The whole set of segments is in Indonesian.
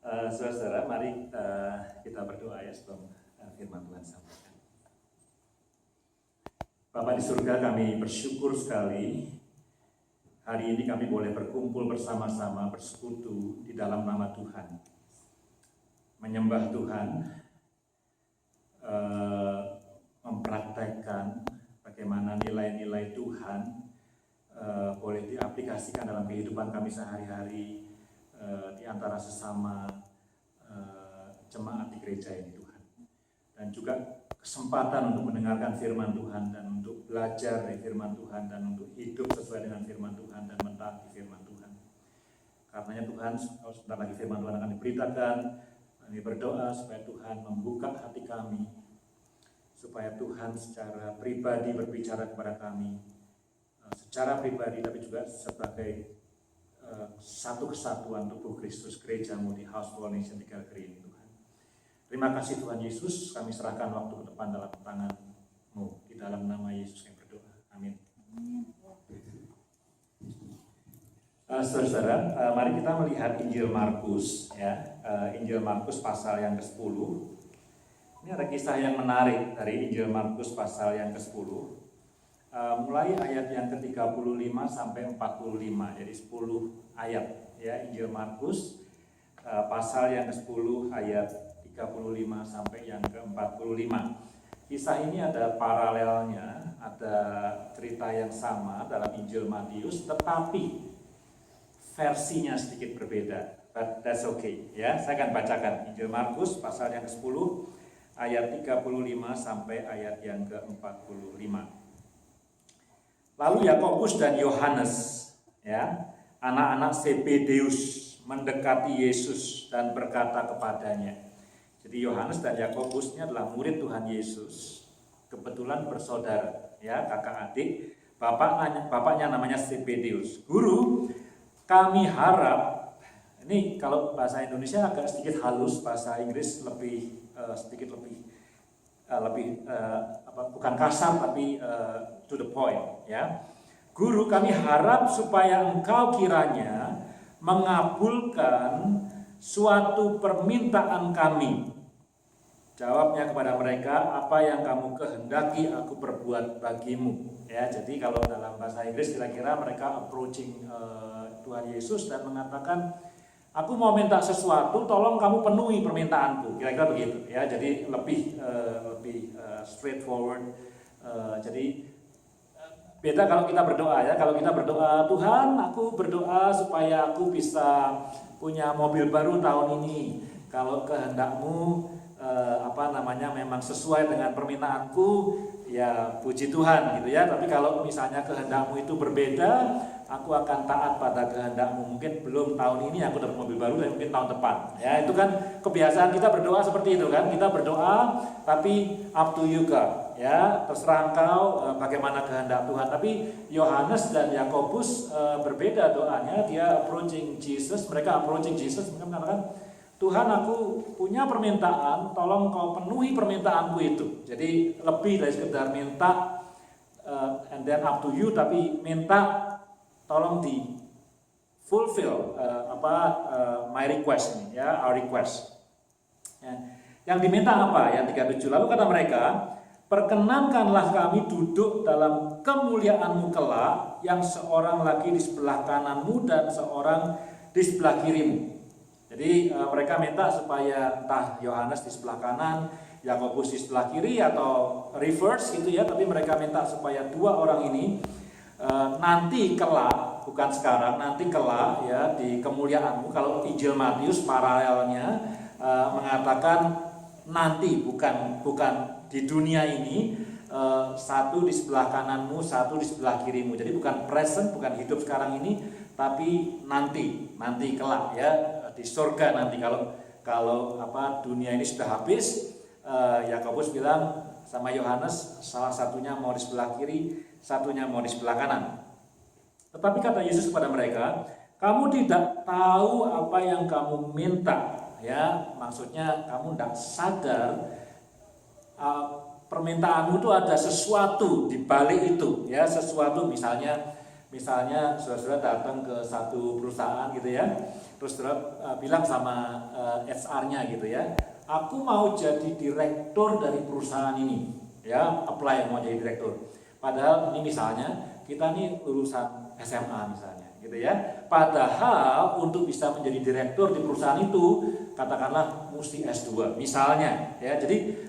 Saudara-saudara, mari kita berdoa ya sebelum firman Tuhan sampaikan. Bapa di surga, kami bersyukur sekali hari ini kami boleh berkumpul bersama-sama, bersekutu di dalam nama Tuhan, menyembah Tuhan, mempraktekkan bagaimana nilai-nilai Tuhan boleh diaplikasikan dalam kehidupan kami sehari-hari di antara sesama jemaat di gereja ini Tuhan. Dan juga kesempatan untuk mendengarkan firman Tuhan dan untuk belajar dari firman Tuhan dan untuk hidup sesuai dengan firman Tuhan dan mentaati firman Tuhan. Karenanya Tuhan, sebentar lagi firman Tuhan akan diberitakan, kami berdoa supaya Tuhan membuka hati kami, supaya Tuhan secara pribadi berbicara kepada kami, secara pribadi tapi juga sebagai satu kesatuan tubuh Kristus, gerejamu di House of All Nations di Calgary ini Tuhan. Terima kasih Tuhan Yesus, kami serahkan waktu ke depan dalam tangan-Mu, di dalam nama Yesus kami berdoa, amin. Saudara-saudara, mari kita melihat Injil Markus ya, Injil Markus pasal yang ke-10. Ini ada kisah yang menarik dari Injil Markus pasal yang ke-10. Mulai ayat yang ke-35 sampai 45, jadi 10 ayat ya, Injil Markus pasal yang ke-10 ayat 35 sampai yang ke-45. Kisah ini ada paralelnya, ada cerita yang sama dalam Injil Matius, tetapi versinya sedikit berbeda. But that's okay ya. Saya akan bacakan Injil Markus pasal yang ke-10 ayat 35 sampai ayat yang ke-45. Lalu Yakobus dan Yohanes, ya, anak-anak Zebedeus mendekati Yesus dan berkata kepadanya. Jadi Yohanes dan Yakobus ini adalah murid Tuhan Yesus, kebetulan bersaudara, ya, kakak adik. Bapaknya namanya Zebedeus. Guru, kami harap, ini kalau bahasa Indonesia agak sedikit halus, bahasa Inggris lebih sedikit lebih bukan kasar tapi to the point ya. Guru, kami harap supaya engkau kiranya mengabulkan suatu permintaan kami. Jawabnya kepada mereka, apa yang kamu kehendaki aku perbuat bagimu. Ya, jadi kalau dalam bahasa Inggris kira-kira mereka approaching Tuhan Yesus dan mengatakan, aku mau minta sesuatu, tolong kamu penuhi permintaanku. Kira-kira begitu ya. Jadi lebih straightforward. Jadi beda kalau kita berdoa ya. Kalau kita berdoa, Tuhan, aku berdoa supaya aku bisa punya mobil baru tahun ini. Kalau kehendakmu memang sesuai dengan permintaanku, ya puji Tuhan gitu ya. Tapi kalau misalnya kehendakmu itu berbeda, aku akan taat pada kehendakmu. Mungkin belum tahun ini aku dapat mobil baru, dan mungkin tahun depan. Ya, itu kan kebiasaan kita berdoa seperti itu kan. Kita berdoa, tapi up to you God. Ya, terserah engkau bagaimana kehendak Tuhan. Tapi Yohanes dan Yakobus berbeda doanya. Dia approaching Jesus, mereka approaching Jesus, mereka mengatakan, Tuhan, aku punya permintaan, tolong kau penuhi permintaanku itu. Jadi lebih dari sekedar minta and then up to you, tapi minta tolong di fulfill my request ini ya, our request. Ya. Yang diminta apa? Yang 37. Lalu kata mereka, perkenankanlah kami duduk dalam kemuliaan-Mu kelak, yang seorang lagi di sebelah kananmu dan seorang di sebelah kirimu. Jadi mereka minta supaya entah Yohanes di sebelah kanan, Yakobus di sebelah kiri, atau reverse gitu ya. Tapi mereka minta supaya dua orang ini nanti kelak, bukan sekarang, nanti kelak ya di kemuliaan-Mu. Kalau Injil Matius paralelnya mengatakan nanti, bukan di dunia ini, satu di sebelah kananmu, satu di sebelah kirimu. Jadi bukan present, bukan hidup sekarang ini, tapi nanti kelak ya, di surga nanti. Kalau dunia ini sudah habis, Yakobus bilang sama Yohanes, salah satunya mau di sebelah kiri, satunya mau di sebelah kanan. Tetapi kata Yesus kepada mereka, kamu tidak tahu apa yang kamu minta. Ya, maksudnya kamu tidak sadar permintaanmu itu ada sesuatu di balik itu. Ya, sesuatu misalnya Misalnya saudara-saudara datang ke satu perusahaan gitu ya, terus saudara bilang sama HR-nya gitu ya, aku mau jadi direktur dari perusahaan ini, ya apply mau jadi direktur. Padahal ini misalnya kita nih lulusan SMA misalnya, gitu ya. Padahal untuk bisa menjadi direktur di perusahaan itu, katakanlah mesti S2 misalnya, ya. Jadi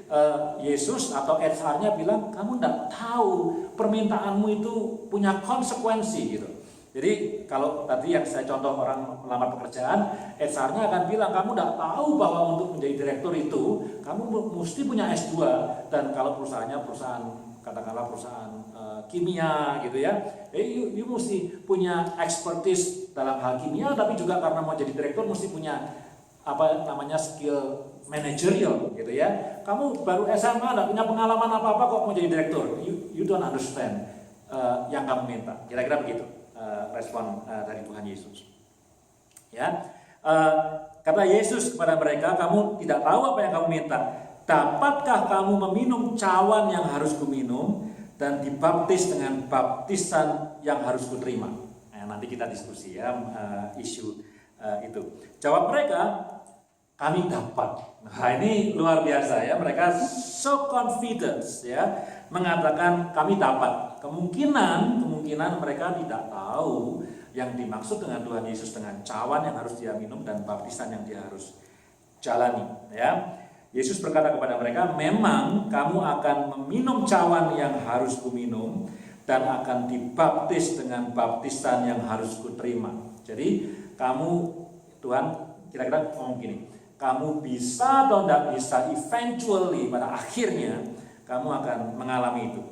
Yesus atau HR-nya bilang, kamu tidak tahu permintaanmu itu punya konsekuensi gitu. Jadi kalau tadi yang saya contoh orang melamar pekerjaan, HR-nya akan bilang, kamu tidak tahu bahwa untuk menjadi direktur itu kamu mesti punya S2, dan kalau perusahaannya katakanlah perusahaan kimia gitu ya, you mesti punya expertise dalam hal kimia, tapi juga karena mau jadi direktur mesti punya skill managerial gitu ya. Kamu baru SMA, tidak punya pengalaman apa-apa kok mau jadi direktur. You don't understand yang kamu minta. Kira-kira begitu respon dari Tuhan Yesus. Ya, kata Yesus kepada mereka, kamu tidak tahu apa yang kamu minta. Dapatkah kamu meminum cawan yang harus kuminum dan dibaptis dengan baptisan yang harus kuterima? Nah, nanti kita diskusi ya isu itu. Jawab mereka, kami dapat. Nah, ini luar biasa ya, mereka so confident ya, mengatakan kami dapat. Kemungkinan mereka tidak tahu yang dimaksud dengan Tuhan Yesus dengan cawan yang harus dia minum dan baptisan yang dia harus jalani ya. Yesus berkata kepada mereka, memang kamu akan meminum cawan yang harus kuminum dan akan dibaptis dengan baptisan yang harus kuterima. Jadi Tuhan kira-kira ngomong gini, kamu bisa atau tidak bisa, eventually pada akhirnya kamu akan mengalami itu.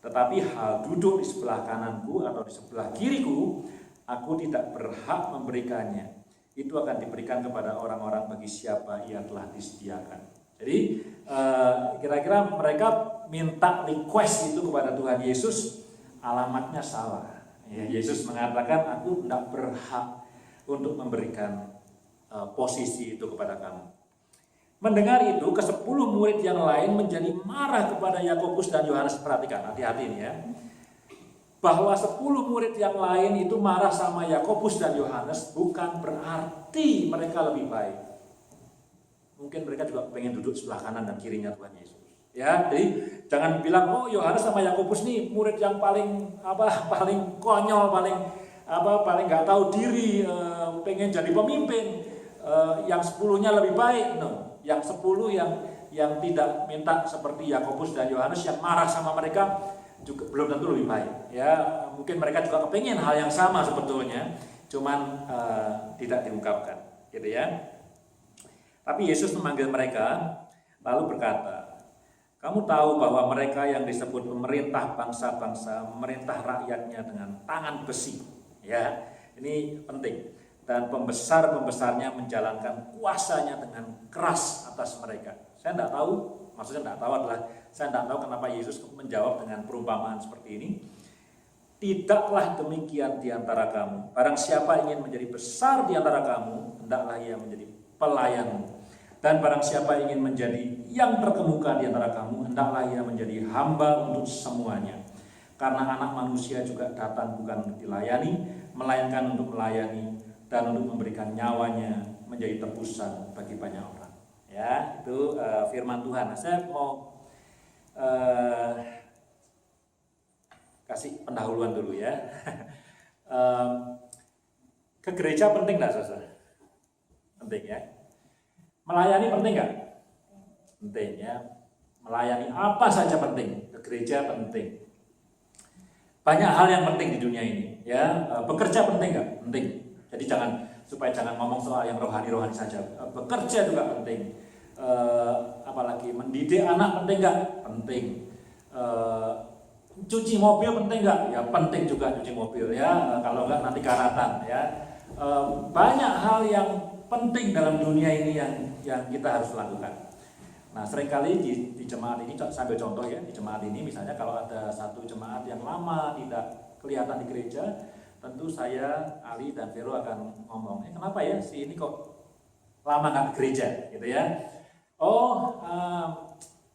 Tetapi hal duduk di sebelah kananku atau di sebelah kiriku, aku tidak berhak memberikannya. Itu akan diberikan kepada orang-orang bagi siapa ia telah disediakan. Jadi kira-kira mereka minta request itu kepada Tuhan Yesus, alamatnya salah. Ya, Yesus mengatakan, aku tidak berhak untuk memberikan posisi itu kepada kamu. Mendengar itu, ke-10 murid yang lain menjadi marah kepada Yakobus dan Yohanes. Perhatikan, hati-hati ini ya. Bahwa 10 murid yang lain itu marah sama Yakobus dan Yohanes bukan berarti mereka lebih baik. Mungkin mereka juga pengen duduk sebelah kanan dan kirinya Tuhan Yesus. Ya, jadi jangan bilang Yohanes sama Yakobus nih murid yang paling konyol, paling nggak tahu diri, pengen jadi pemimpin. Yang 10-nya lebih baik. No, yang 10 yang tidak minta seperti Yakobus dan Yohanes yang marah sama mereka juga belum tentu lebih baik. Ya, mungkin mereka juga kepengen hal yang sama sebetulnya, cuman tidak diungkapkan, gitu ya. Tapi Yesus memanggil mereka lalu berkata, kamu tahu bahwa mereka yang disebut pemerintah bangsa-bangsa memerintah rakyatnya dengan tangan besi. Ya, ini penting. Dan pembesar-pembesarnya menjalankan kuasanya dengan keras atas mereka. Saya tidak tahu, maksudnya tidak tahu adalah saya tidak tahu kenapa Yesus menjawab dengan perumpamaan seperti ini. Tidaklah demikian di antara kamu. Barang siapa ingin menjadi besar di antara kamu, hendaklah ia menjadi pelayanmu. Dan barang siapa ingin menjadi yang terkemuka di antara kamu, hendaklah ia menjadi hamba untuk semuanya. Karena anak manusia juga datang bukan untuk dilayani, melainkan untuk melayani dan untuk memberikan nyawanya menjadi tebusan bagi banyak orang. Ya, itu firman Tuhan. Nah, saya mau kasih pendahuluan dulu ya. Ke gereja penting nggak, saudara? Penting ya. Melayani penting nggak? Penting ya. Melayani apa saja penting. Ke gereja penting. Banyak hal yang penting di dunia ini. Ya, bekerja penting nggak? Penting. Jadi supaya jangan ngomong soal yang rohani-rohani saja. Bekerja juga penting. Apalagi mendidik anak penting nggak? Penting. Cuci mobil penting nggak? Ya penting juga cuci mobil ya. Kalau nggak nanti karatan ya. Banyak hal yang penting dalam dunia ini yang kita harus lakukan. Nah, seringkali di jemaat ini, sambil contoh ya, di jemaat ini misalnya kalau ada satu jemaat yang lama tidak kelihatan di gereja, tentu saya, Ali dan Vero akan ngomong, kenapa ya si ini kok lama nggak ke gereja gitu ya.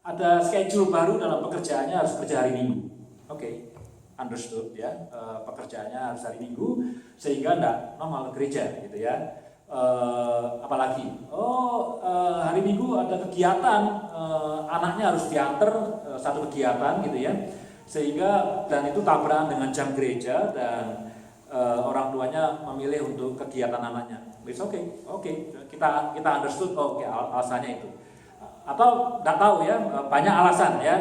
Ada schedule baru dalam pekerjaannya, harus kerja hari Minggu. Oke. understood ya, pekerjaannya harus hari Minggu sehingga enggak normal gereja gitu ya. Apalagi hari Minggu ada kegiatan, anaknya harus diantar satu kegiatan gitu ya, sehingga dan itu tabrakan dengan jam gereja dan orang tuanya memilih untuk kegiatan anaknya. It's okay, kita understood, alasannya itu. Atau nggak tahu ya, banyak alasan ya.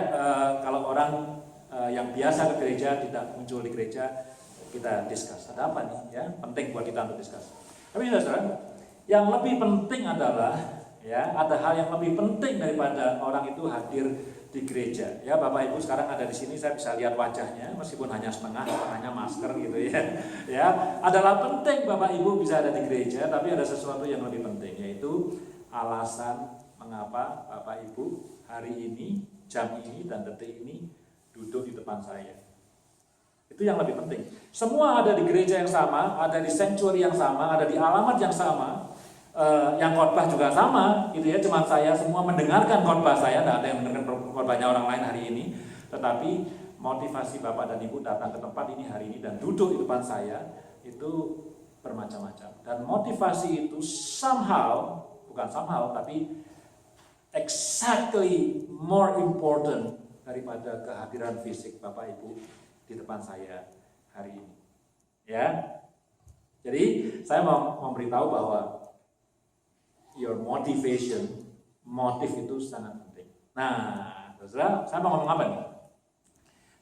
Kalau orang yang biasa ke gereja tidak muncul di gereja, kita discuss. Ada apa nih ya? Penting buat kita untuk discuss. Tapi saudara, yang lebih penting adalah ya, ada hal yang lebih penting daripada orang itu hadir di gereja. Ya, Bapak Ibu sekarang ada di sini, saya bisa lihat wajahnya meskipun hanya setengah, hanya masker gitu ya. Ya, adalah penting Bapak Ibu bisa ada di gereja, tapi ada sesuatu yang lebih penting, yaitu alasan mengapa Bapak Ibu hari ini, jam ini dan detik ini duduk di depan saya. Itu yang lebih penting. Semua ada di gereja yang sama, ada di sanctuary yang sama, ada di alamat yang sama, yang khotbah juga sama, gitu ya. Cuma saya semua mendengarkan khotbah saya, tidak ada yang mendengarkan khotbahnya orang lain hari ini. Tetapi motivasi Bapak dan Ibu datang ke tempat ini hari ini dan duduk di depan saya itu bermacam-macam. Dan motivasi itu tapi exactly more important daripada kehadiran fisik Bapak Ibu di depan saya hari ini. Ya. Jadi saya mau memberitahu bahwa your motif itu sangat penting. Nah, saudara, saya mau ngomong apa nih?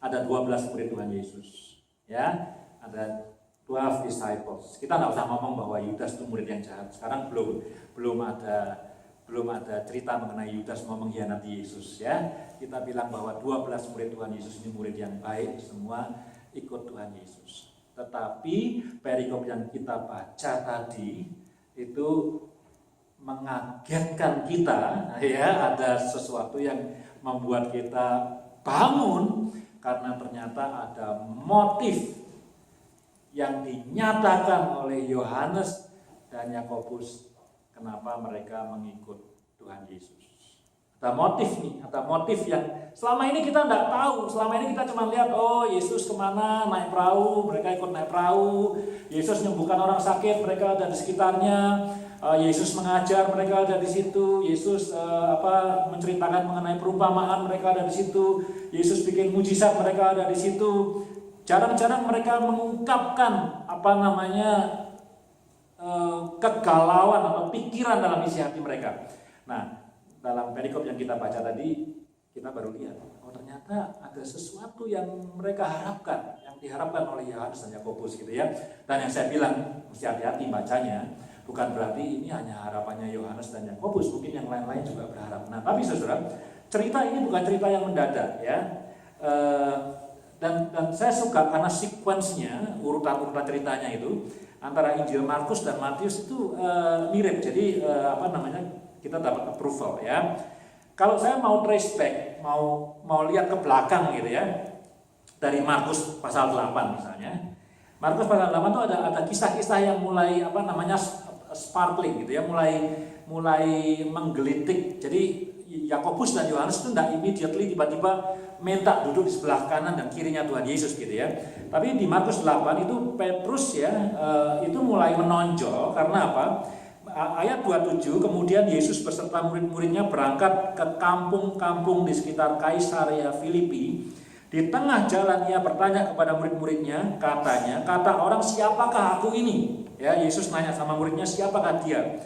Ada 12 murid Tuhan Yesus. Ya, ada 12 disciples. Kita nggak usah ngomong bahwa Yudas itu murid yang jahat. Sekarang belum ada cerita mengenai Yudas mau mengkhianati Yesus ya. Kita bilang bahwa 12 murid Tuhan Yesus ini murid yang baik, semua ikut Tuhan Yesus. Tetapi perikop yang kita baca tadi itu mengagetkan kita ya, ada sesuatu yang membuat kita bangun karena ternyata ada motif yang dinyatakan oleh Yohanes dan Yakobus kenapa mereka mengikut Tuhan Yesus. Ada motif yang selama ini kita tidak tahu. Selama ini kita cuma lihat, Yesus kemana, naik perahu, mereka ikut naik perahu. Yesus menyembuhkan orang sakit, mereka ada di sekitarnya. Yesus mengajar, mereka ada di situ. Yesus menceritakan mengenai perumpamaan, mereka ada di situ. Yesus bikin mujizat, mereka ada di situ. Jarang-jarang mereka mengungkapkan kegalauan atau pikiran dalam isi hati mereka. Nah, dalam perikop yang kita baca tadi, kita baru lihat, ternyata ada sesuatu yang mereka harapkan, yang diharapkan oleh Yohanes dan Yakobus gitu ya. Dan yang saya bilang, mesti hati-hati bacanya, bukan berarti ini hanya harapannya Yohanes dan Yakobus, mungkin yang lain-lain juga berharap. Nah, tapi saudara, cerita ini bukan cerita yang mendadak ya. Dan saya suka karena sekuensnya, urutan-urutan ceritanya itu antara Injil Markus dan Matius itu mirip. Jadi kita dapat approval ya. Kalau saya mau trace back, mau lihat ke belakang gitu ya, dari Markus pasal 8 misalnya. Markus pasal 8 itu ada kisah-kisah yang mulai sparkling gitu ya, mulai menggelitik. Jadi Yakobus dan Yohanes itu tidak immediately tiba-tiba minta duduk di sebelah kanan dan kirinya Tuhan Yesus gitu ya. Tapi di Markus 8 itu Petrus ya itu mulai menonjol karena apa? Ayat 27, kemudian Yesus beserta murid-muridnya berangkat ke kampung-kampung di sekitar Kaisarea Filipi. Di tengah jalan ia bertanya kepada murid-muridnya, kata orang, siapakah aku ini? Ya, Yesus nanya sama muridnya, siapakah dia?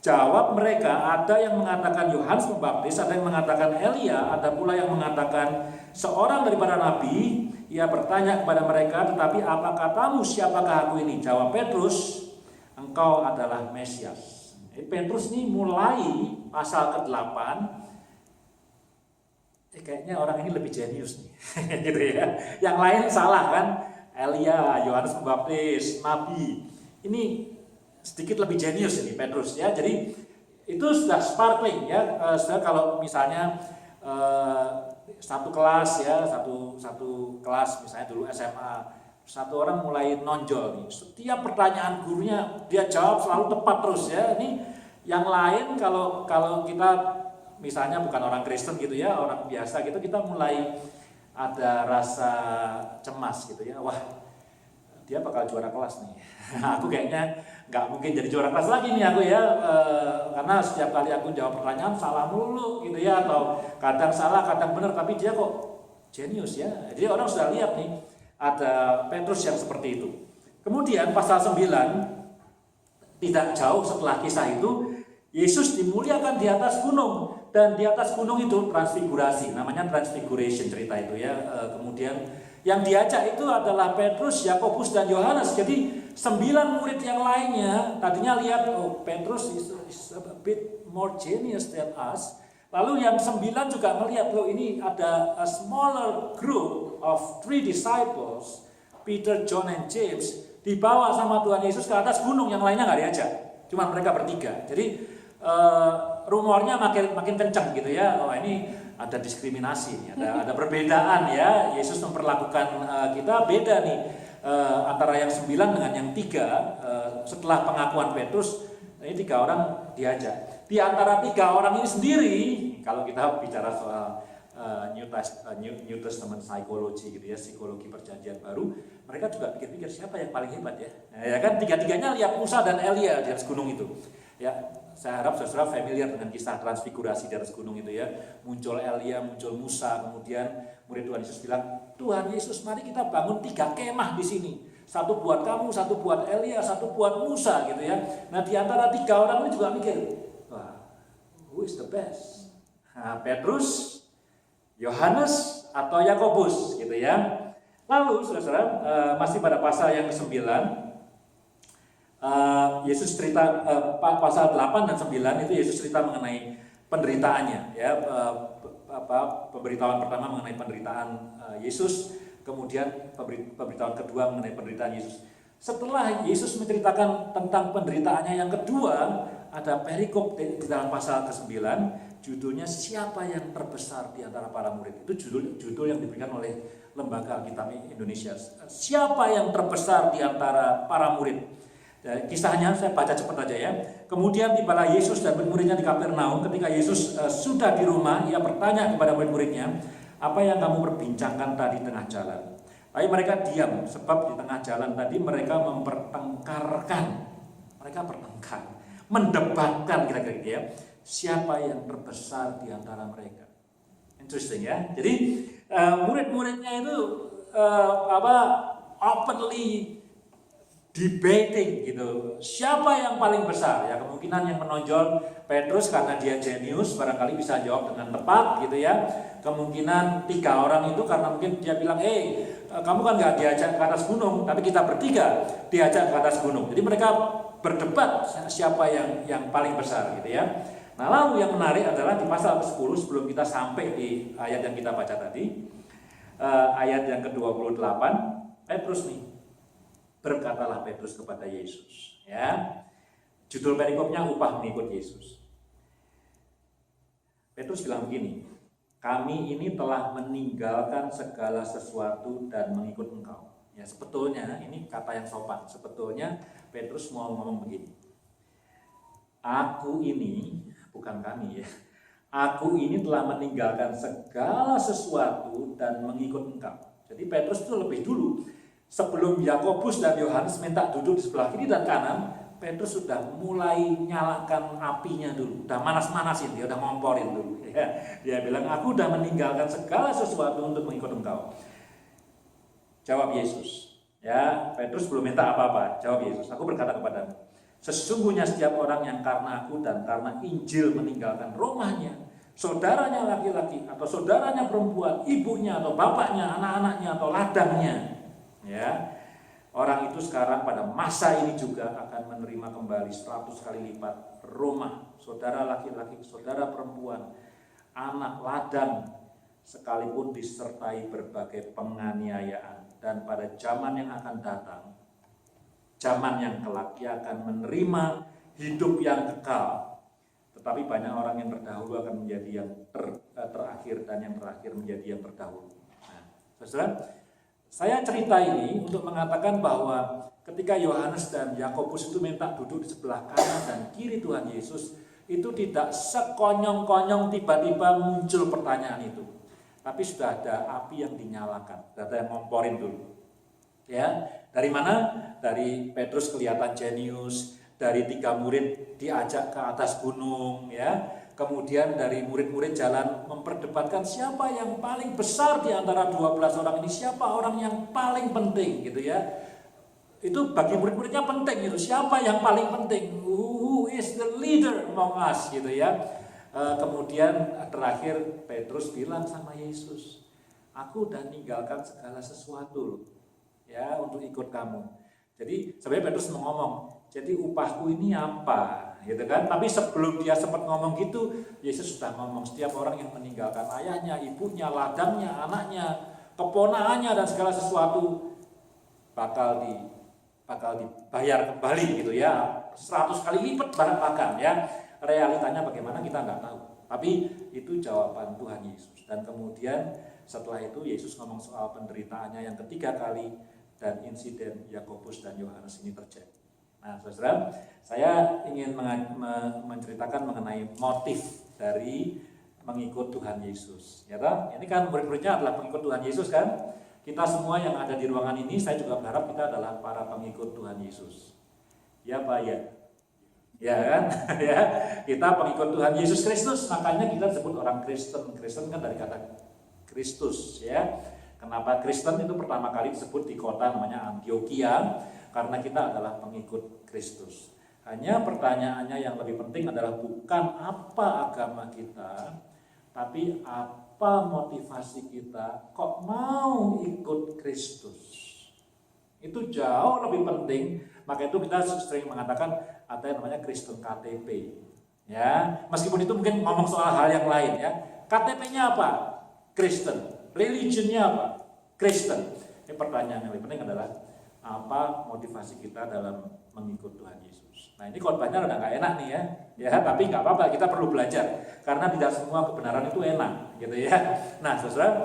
Jawab mereka, ada yang mengatakan Yohanes Pembaptis, ada yang mengatakan Elia, ada pula yang mengatakan seorang daripada nabi. Ia bertanya kepada mereka, tetapi apa katamu, siapakah aku ini? Jawab Petrus, engkau adalah Mesias. Petrus ini mulai pasal ke-8, kayaknya orang ini lebih jenius nih, gitu ya. Yang lain salah kan? Elia, Yohanes Pembaptis, nabi. Ini sedikit lebih jenius ini Petrus ya. Jadi itu sudah sparkling ya. Kalau misalnya satu kelas ya, satu kelas misalnya dulu SMA, satu orang mulai nonjol nih. Setiap pertanyaan gurunya dia jawab selalu tepat terus ya. Ini yang lain kalau kita misalnya bukan orang Kristen gitu ya, orang biasa gitu, kita mulai ada rasa cemas gitu ya. Wah, dia bakal juara kelas nih. Aku kayaknya nggak mungkin jadi juara kelas lagi nih aku ya, karena setiap kali aku jawab pertanyaan salah mulu gitu ya, atau kadang salah kadang benar, tapi dia kok jenius ya. Jadi orang sudah lihat nih ada Petrus yang seperti itu. Kemudian pasal 9, tidak jauh setelah kisah itu, Yesus dimuliakan di atas gunung, dan di atas gunung itu transfigurasi, namanya transfiguration cerita itu ya. Kemudian yang diajak itu adalah Petrus, Yakobus dan Yohanes. Jadi 9 murid yang lainnya tadinya lihat, oh Petrus is a bit more genius than us. Lalu yang 9 juga melihat, loh ini ada a smaller group of 3 disciples, Peter, John, and James, dibawa sama Tuhan Yesus ke atas gunung, yang lainnya nggak diajak, cuma mereka bertiga. Jadi rumornya makin kencang gitu ya. Oh ini ada diskriminasi, ada perbedaan ya. Yesus memperlakukan kita beda nih antara yang 9 dengan yang 3. Setelah pengakuan Petrus, ini 3 orang diajak. Di antara 3 orang ini sendiri, kalau kita bicara soal New Testament psychology gitu ya, psikologi perjanjian baru, mereka juga pikir-pikir siapa yang paling hebat ya. Nah, ya kan 3-tiganya lihat Musa dan Elia di atas gunung itu. Ya, saya harap saudara familiar dengan kisah transfigurasi di atas gunung itu ya. Muncul Elia, muncul Musa, kemudian murid Tuhan Yesus bilang, Tuhan Yesus mari kita bangun 3 kemah di sini. Satu buat kamu, satu buat Elia, satu buat Musa gitu ya. Nah di antara 3 orang ini juga mikir, wah, who is the best? Nah, Petrus, Yohanes atau Yakobus gitu ya. Lalu saudara-saudara, masih pada pasal yang ke-9, Yesus cerita pasal 8 dan 9 itu Yesus cerita mengenai penderitaannya ya, pemberitahuan pertama mengenai penderitaan Yesus, kemudian pemberitahuan kedua mengenai penderitaan Yesus. Setelah Yesus menceritakan tentang penderitaannya yang kedua, ada perikop di dalam pasal ke-9, judulnya siapa yang terbesar di antara para murid. Itu judul yang diberikan oleh Lembaga Alkitab Indonesia. Siapa yang terbesar di antara para murid? Kisahnya saya baca cepat aja ya. Kemudian tibalah Yesus dan murid-muridnya di Kapernaum. Ketika Yesus sudah di rumah, ia bertanya kepada murid-muridnya, apa yang kamu perbincangkan tadi tengah jalan? Tapi mereka diam, sebab di tengah jalan tadi mereka bertengkar, mendebatkan kira-kira gitu ya. Siapa yang terbesar di antara mereka? Interesting ya. Jadi murid-muridnya itu openly debating gitu. Siapa yang paling besar? Ya kemungkinan yang menonjol Petrus karena dia jenius, barangkali bisa jawab dengan tepat gitu ya. Kemungkinan 3 orang itu karena mungkin dia bilang, kamu kan nggak diajak ke atas gunung, tapi kita bertiga diajak ke atas gunung. Jadi mereka berdebat siapa yang paling besar gitu ya. Nah lalu yang menarik adalah di pasal ke-10 sebelum kita sampai di ayat yang kita baca tadi, ayat yang ke-28, Petrus nih. Berkatalah Petrus kepada Yesus ya. Judul perikopnya upah mengikut Yesus. Petrus bilang begini, kami ini telah meninggalkan segala sesuatu dan mengikut engkau. Ya sebetulnya ini kata yang sopan. Sebetulnya Petrus mau ngomong begini, aku ini, bukan kami ya, aku ini telah meninggalkan segala sesuatu dan mengikut engkau. Jadi Petrus itu lebih dulu. Sebelum Yakobus dan Yohanes minta duduk di sebelah kiri dan kanan, Petrus sudah mulai nyalakan apinya dulu, udah manas-manasin, dia udah ngomporin dulu. Ya. Dia bilang, aku udah meninggalkan segala sesuatu untuk mengikut engkau. Jawab Yesus. Ya, Petrus belum minta apa-apa. Jawab Yesus, aku berkata kepadamu, sesungguhnya setiap orang yang karena aku dan karena Injil meninggalkan rumahnya, saudaranya laki-laki atau saudaranya perempuan, ibunya atau bapaknya, anak-anaknya atau ladangnya, ya, orang itu sekarang pada masa ini juga akan menerima kembali 100 kali lipat rumah, saudara laki-laki, saudara perempuan, anak, ladang, sekalipun disertai berbagai penganiayaan. Dan pada zaman yang akan datang, zaman yang kelak, ia akan menerima hidup yang kekal. Tetapi banyak orang yang terdahulu akan menjadi yang terakhir, dan yang terakhir menjadi yang terdahulu. Nah, saudara, saya cerita ini untuk mengatakan bahwa ketika Yohanes dan Yakobus itu minta duduk di sebelah kanan dan kiri Tuhan Yesus, itu tidak sekonyong-konyong tiba-tiba muncul pertanyaan itu. tapi sudah ada api yang dinyalakan, sudah ada yang ngomporin dulu. Ya, dari mana? Dari Petrus kelihatan jenius, dari 3 murid diajak ke atas gunung, ya. Kemudian dari murid-murid jalan memperdebatkan siapa yang paling besar di antara 12 orang ini, siapa orang yang paling penting gitu ya. Itu bagi murid-muridnya penting itu, siapa yang paling penting, who is the leader among us gitu ya. Kemudian terakhir Petrus bilang sama Yesus, aku udah ninggalkan segala sesuatu loh, ya untuk ikut kamu. Jadi sebenarnya Petrus mau ngomong, jadi upahku ini apa gitu kan. Tapi sebelum dia sempat ngomong gitu, Yesus sudah ngomong, setiap orang yang meninggalkan ayahnya, ibunya, ladangnya, anaknya, keponakannya dan segala sesuatu bakal dibayar kembali gitu ya, 100 kali lipat bahkan ya. Realitanya bagaimana kita nggak tahu, tapi itu jawaban Tuhan Yesus. Dan kemudian setelah itu Yesus ngomong soal penderitaannya yang ketiga kali, dan insiden Yakobus dan Yohanes ini terjadi. Nah, saudara, saya ingin menceritakan mengenai motif dari mengikut Tuhan Yesus. Ya kan? Ini kan murid-muridnya adalah pengikut Tuhan Yesus kan? Kita semua yang ada di ruangan ini, saya juga berharap kita adalah para pengikut Tuhan Yesus. Ya Pak ya? Ya kan? Ya, kita pengikut Tuhan Yesus Kristus, makanya kita disebut orang Kristen. Kristen kan dari kata Kristus ya. Kenapa Kristen itu pertama kali disebut di kota namanya Antioquia? Karena kita adalah pengikut Kristus. Hanya pertanyaannya yang lebih penting adalah bukan apa agama kita, tapi apa motivasi kita kok mau ikut Kristus. Itu jauh lebih penting. Maka itu kita sering mengatakan ada yang namanya Kristen KTP. Ya, meskipun itu mungkin ngomong soal hal yang lain ya. KTP-nya apa? Kristen. Religionnya apa? Kristen. Ini pertanyaan yang lebih penting adalah apa motivasi kita dalam mengikut Tuhan Yesus. Nah ini khotbahnya udah nggak enak nih ya, tapi nggak apa-apa, kita perlu belajar karena tidak semua kebenaran itu enak, gitu ya. Nah saudara,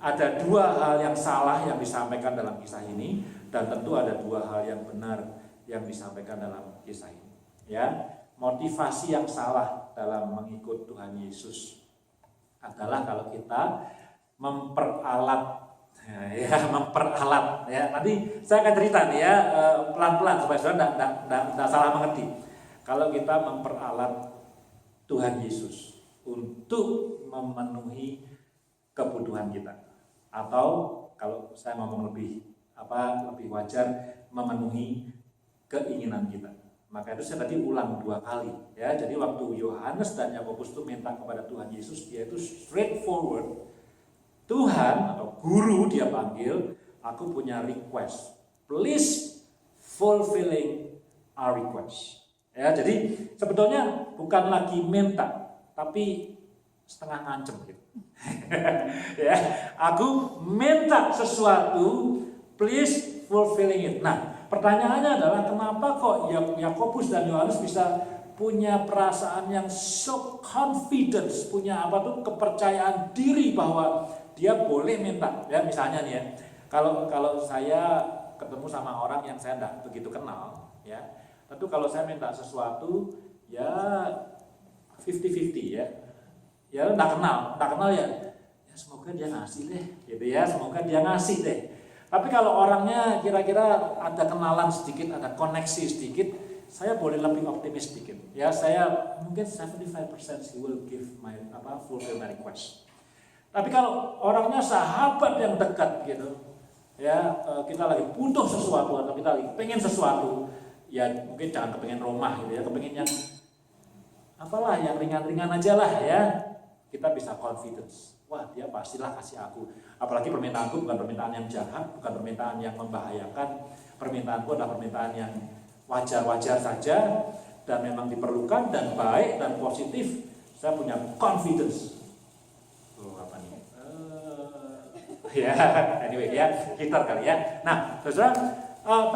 ada 2 hal yang salah yang disampaikan dalam kisah ini, dan tentu ada 2 hal yang benar yang disampaikan dalam kisah ini. Ya, motivasi yang salah dalam mengikut Tuhan Yesus adalah kalau kita memperalat ya. Nanti saya akan cerita nih ya pelan-pelan supaya saudara tidak salah mengerti. Kalau kita memperalat Tuhan Yesus untuk memenuhi kebutuhan kita, atau kalau saya ngomong lebih wajar, memenuhi keinginan kita. Maka itu saya tadi ulang 2 kali ya. Jadi waktu Yohanes dan Yakobus itu minta kepada Tuhan Yesus, dia itu straightforward. Tuhan atau guru dia panggil, aku punya request, please fulfilling our request. Ya, jadi sebetulnya bukan lagi minta, tapi setengah ngancem gitu. Ya, aku minta sesuatu, please fulfilling it. Nah, pertanyaannya adalah kenapa kok Yakobus dan Yohanes bisa punya perasaan yang so confidence, punya kepercayaan diri bahwa dia boleh minta. Ya misalnya nih ya, kalau saya ketemu sama orang yang saya tidak begitu kenal, ya tentu kalau saya minta sesuatu ya 50-50 ya tidak kenal ya semoga dia ngasih deh, gitu ya, semoga dia ngasih deh. Tapi kalau orangnya kira-kira ada kenalan sedikit, ada koneksi sedikit, saya boleh lebih optimis sedikit. Ya, saya mungkin 75% he will give my fulfill my request. Tapi kalau orangnya sahabat yang dekat gitu, ya kita lagi butuh sesuatu atau kita lagi pengen sesuatu, ya mungkin jangan kepengen rumah gitu ya, kepengen yang apalah yang ringan-ringan aja lah ya. Kita bisa confidence. Wah, dia pastilah kasih aku. Apalagi permintaanku bukan permintaan yang jahat, bukan permintaan yang membahayakan. Permintaanku adalah permintaan yang wajar-wajar saja dan memang diperlukan dan baik dan positif. Saya punya confidence. Ya, anyway ya, gitar kali ya. Nah, saudara,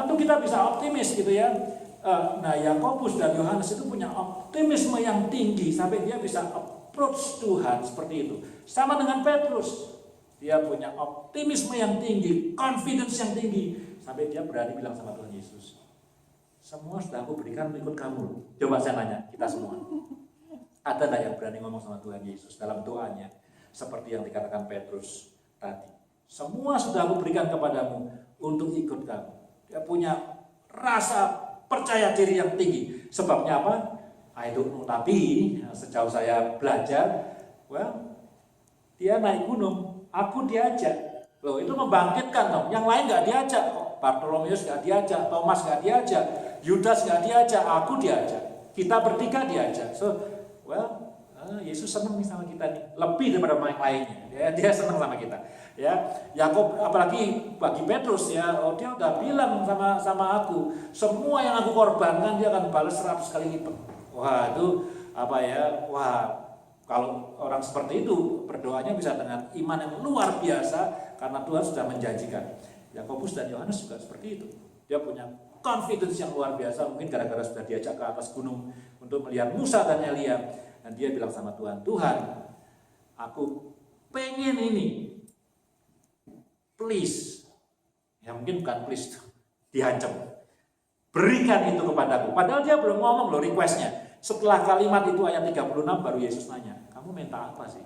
tentu kita bisa optimis gitu ya. Nah, Yakobus dan Yohanes itu punya optimisme yang tinggi sampai dia bisa approach Tuhan seperti itu. Sama dengan Petrus, dia punya optimisme yang tinggi, confidence yang tinggi sampai dia berani bilang sama Tuhan Yesus, semua sudah aku berikan ikut kamu. Coba saya nanya, kita semua, ada nggak yang berani ngomong sama Tuhan Yesus dalam doanya? seperti yang dikatakan Petrus tadi. Semua sudah aku berikan kepadamu untuk ikut kamu. Dia punya rasa percaya diri yang tinggi. Sebabnya apa? I don't know, tapi sejauh saya belajar, dia naik gunung, aku diajak. Loh, itu membangkitkan dong. Yang lain nggak diajak kok. Bartolomeus nggak diajak, Thomas nggak diajak, Yudas nggak diajak, aku diajak. Kita bertiga diajak. So, Yesus senang nih sama kita nih, lebih daripada yang lainnya. Ya, dia senang sama kita. Ya, Yakub, apalagi bagi Petrus ya, dia udah bilang sama aku, semua yang aku korbankan dia akan balas 100 kali lipat. Wah, itu apa ya? Wah, kalau orang seperti itu berdoanya bisa dengan iman yang luar biasa karena Tuhan sudah menjanjikan. Yakobus dan Yohanes juga seperti itu. Dia punya confidence yang luar biasa, mungkin gara-gara sudah diajak ke atas gunung untuk melihat Musa dan Elia. Dan dia bilang sama Tuhan, Tuhan, aku pengen ini, please. Ya mungkin bukan please, diancam. Berikan itu kepadaku. Padahal dia belum ngomong loh requestnya. Setelah kalimat itu ayat 36 baru Yesus nanya, kamu minta apa sih?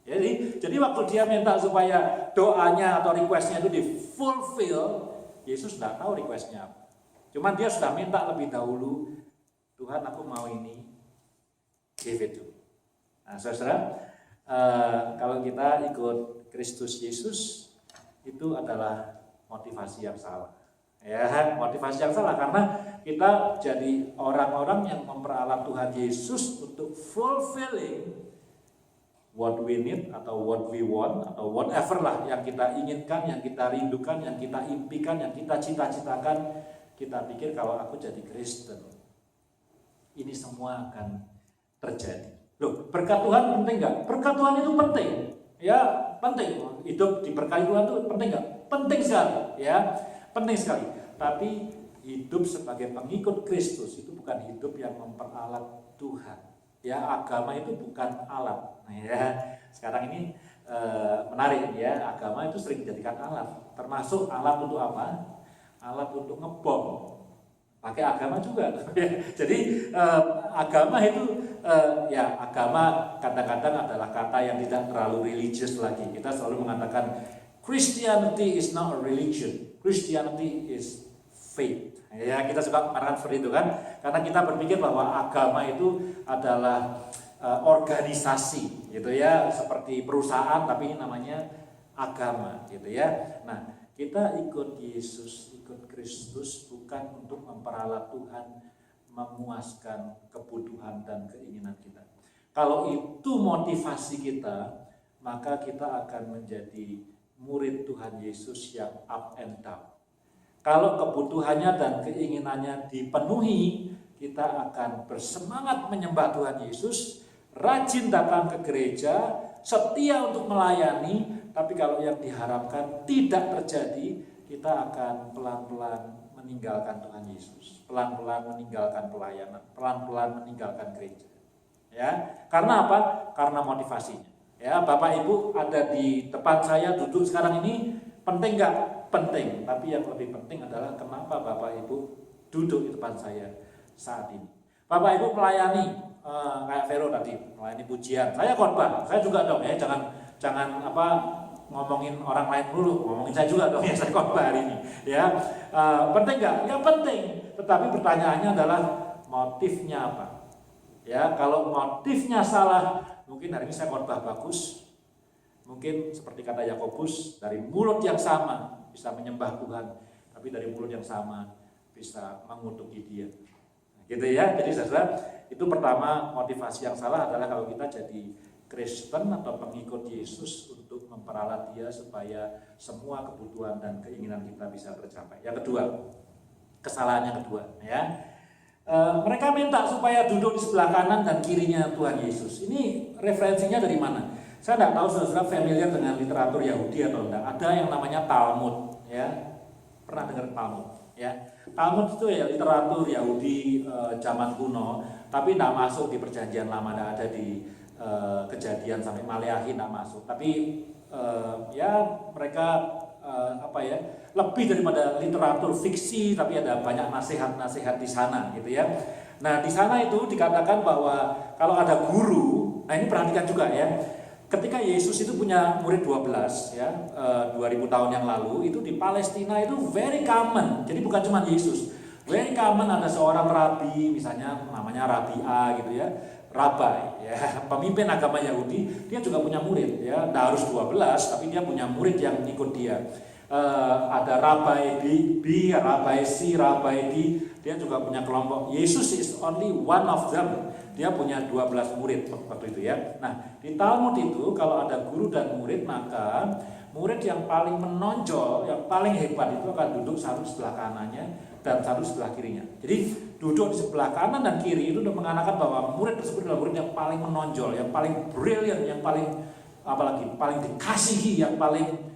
Jadi waktu dia minta supaya doanya atau requestnya itu di-fulfill, Yesus tidak tahu requestnya apa. Cuman dia sudah minta lebih dahulu, Tuhan aku mau ini, give it to. Nah saudara, kalau kita ikut Kristus Yesus, itu adalah motivasi yang salah. Ya, motivasi yang salah karena kita jadi orang-orang yang memperalat Tuhan Yesus untuk fulfilling what we need atau what we want atau whatever lah yang kita inginkan, yang kita rindukan, yang kita impikan, yang kita cita-citakan. Kita pikir kalau aku jadi Kristen, ini semua akan terjadi. Loh, berkat Tuhan penting nggak? Berkat Tuhan itu penting. Ya, penting. Hidup diberkati Tuhan itu penting nggak? Penting sekali. Ya, penting sekali. Tapi hidup sebagai pengikut Kristus itu bukan hidup yang memperalat Tuhan. Ya, agama itu bukan alat. Nah, ya, sekarang ini menarik ya, agama itu sering dijadikan alat. Termasuk alat untuk apa? Alat untuk ngebom. Pakai agama juga. Jadi agama itu agama kadang-kadang adalah kata yang tidak terlalu religious lagi. Kita selalu mengatakan Christianity is not a religion. Christianity is faith. Ya, kita suka mengatakan seperti itu kan, karena kita berpikir bahwa agama itu adalah organisasi, gitu ya, seperti perusahaan, tapi ini namanya agama, gitu ya. Nah, kita ikut Yesus, ikut Kristus bukan untuk memperalat Tuhan, memuaskan kebutuhan dan keinginan kita. Kalau itu motivasi kita, maka kita akan menjadi murid Tuhan Yesus yang up and down. Kalau kebutuhannya dan keinginannya dipenuhi, kita akan bersemangat menyembah Tuhan Yesus, rajin datang ke gereja, setia untuk melayani. Tapi kalau yang diharapkan tidak terjadi, kita akan pelan-pelan meninggalkan Tuhan Yesus, pelan-pelan meninggalkan pelayanan, pelan-pelan meninggalkan gereja. Ya, karena apa? Karena motivasinya. Ya, Bapak Ibu ada di depan saya duduk sekarang ini, penting nggak? Penting. Tapi yang lebih penting adalah kenapa Bapak Ibu duduk di depan saya saat ini. Bapak Ibu melayani kayak Vero tadi, melayani pujian. Saya khotbah, saya juga dong ya, jangan ngomongin orang lain dulu, ngomongin saya juga dong ya, saya khotbah hari ini. Ya, penting nggak? Ya penting. Tetapi pertanyaannya adalah motifnya apa? Ya, kalau motifnya salah, mungkin hari ini saya khotbah bagus, mungkin seperti kata Yakobus, dari mulut yang sama bisa menyembah Tuhan, tapi dari mulut yang sama bisa mengutuki Dia. Gitu ya. Jadi saudara, itu pertama, motivasi yang salah adalah kalau kita jadi Kristen atau pengikut Yesus untuk memperalat Dia supaya semua kebutuhan dan keinginan kita bisa tercapai. Yang kedua, kesalahan yang kedua ya. Mereka minta supaya duduk di sebelah kanan dan kirinya Tuhan Yesus. Ini referensinya dari mana? Saya tidak tahu saudara familiar dengan literatur Yahudi atau tidak. Ada yang namanya Talmud, ya. Pernah dengar Talmud, ya? Talmud itu ya literatur Yahudi zaman kuno, tapi tidak masuk di Perjanjian Lama, tidak ada di Kejadian sampai Maleakhi, tidak masuk. Tapi ya mereka lebih daripada literatur fiksi, tapi ada banyak nasihat-nasihat di sana, gitu ya. Nah, di sana itu dikatakan bahwa kalau ada guru, nah ini perhatikan juga ya, ketika Yesus itu punya murid 12 ya, 2000 tahun yang lalu itu di Palestina itu very common. Jadi bukan cuma Yesus. Very common ada seorang rabi, misalnya namanya Rabi A gitu ya. Rabai ya, pemimpin agama Yahudi, dia juga punya murid ya. Tidak harus 12 tapi dia punya murid yang ikut dia. Ada Rabai B, Rabai C, Rabai D. Dia juga punya kelompok. Yesus is only one of them. Dia punya 12 murid waktu itu ya. Nah, di Talmud itu kalau ada guru dan murid, maka murid yang paling menonjol, yang paling hebat itu akan duduk satu sebelah kanannya dan satu sebelah kirinya. Jadi duduk di sebelah kanan dan kiri itu untuk mengatakan bahwa murid tersebut adalah murid yang paling menonjol, yang paling brilliant, yang paling apalagi paling dikasihi, yang paling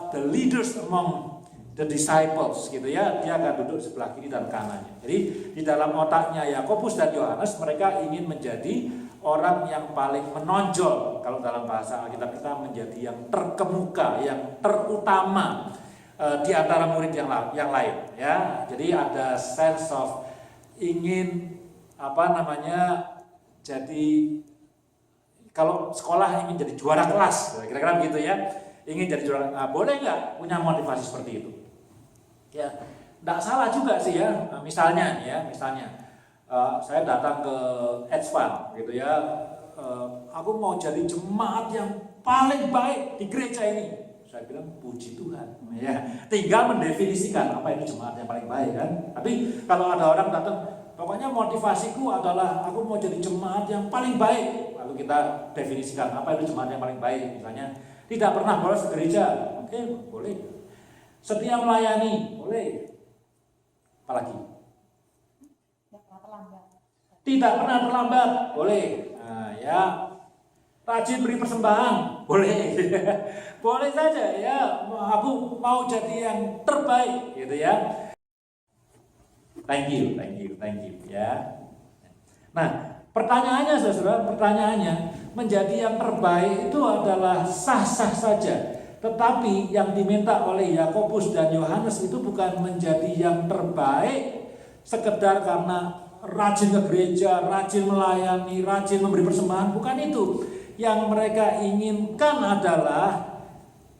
the leaders among the disciples gitu ya. Dia akan duduk sebelah kiri dan kanannya. Jadi di dalam otaknya Yakobus dan Yohanes, mereka ingin menjadi orang yang paling menonjol. Kalau dalam bahasa Alkitab kita menjadi yang terkemuka, yang terutama di antara murid yang lain ya. Jadi ada sense of ingin jadi kalau sekolah ingin jadi juara kelas, kira-kira begitu ya. Ingin jadi juara, boleh nggak punya motivasi seperti itu? Ya, nggak salah juga sih ya. Misalnya saya datang ke Edsvan gitu ya. Aku mau jadi jemaat yang paling baik di gereja ini. Saya bilang puji Tuhan ya. Tinggal mendefinisikan apa itu jemaat yang paling baik kan. Tapi kalau ada orang datang, pokoknya motivasiku adalah aku mau jadi jemaat yang paling baik. Lalu kita definisikan apa itu jemaat yang paling baik. Misalnya tidak pernah bolos ke gereja, oke, boleh. Setia melayani, boleh. Apalagi? Tidak pernah terlambat, boleh. Nah, ya, rajin beri persembahan, boleh. Boleh saja ya. Aku mau jadi yang terbaik, gitu ya. Thank you ya. Nah, pertanyaannya, menjadi yang terbaik itu adalah sah-sah saja. Tetapi yang diminta oleh Yakobus dan Yohanes itu bukan menjadi yang terbaik sekedar karena rajin ke gereja, rajin melayani, rajin memberi persembahan, bukan itu. Yang mereka inginkan adalah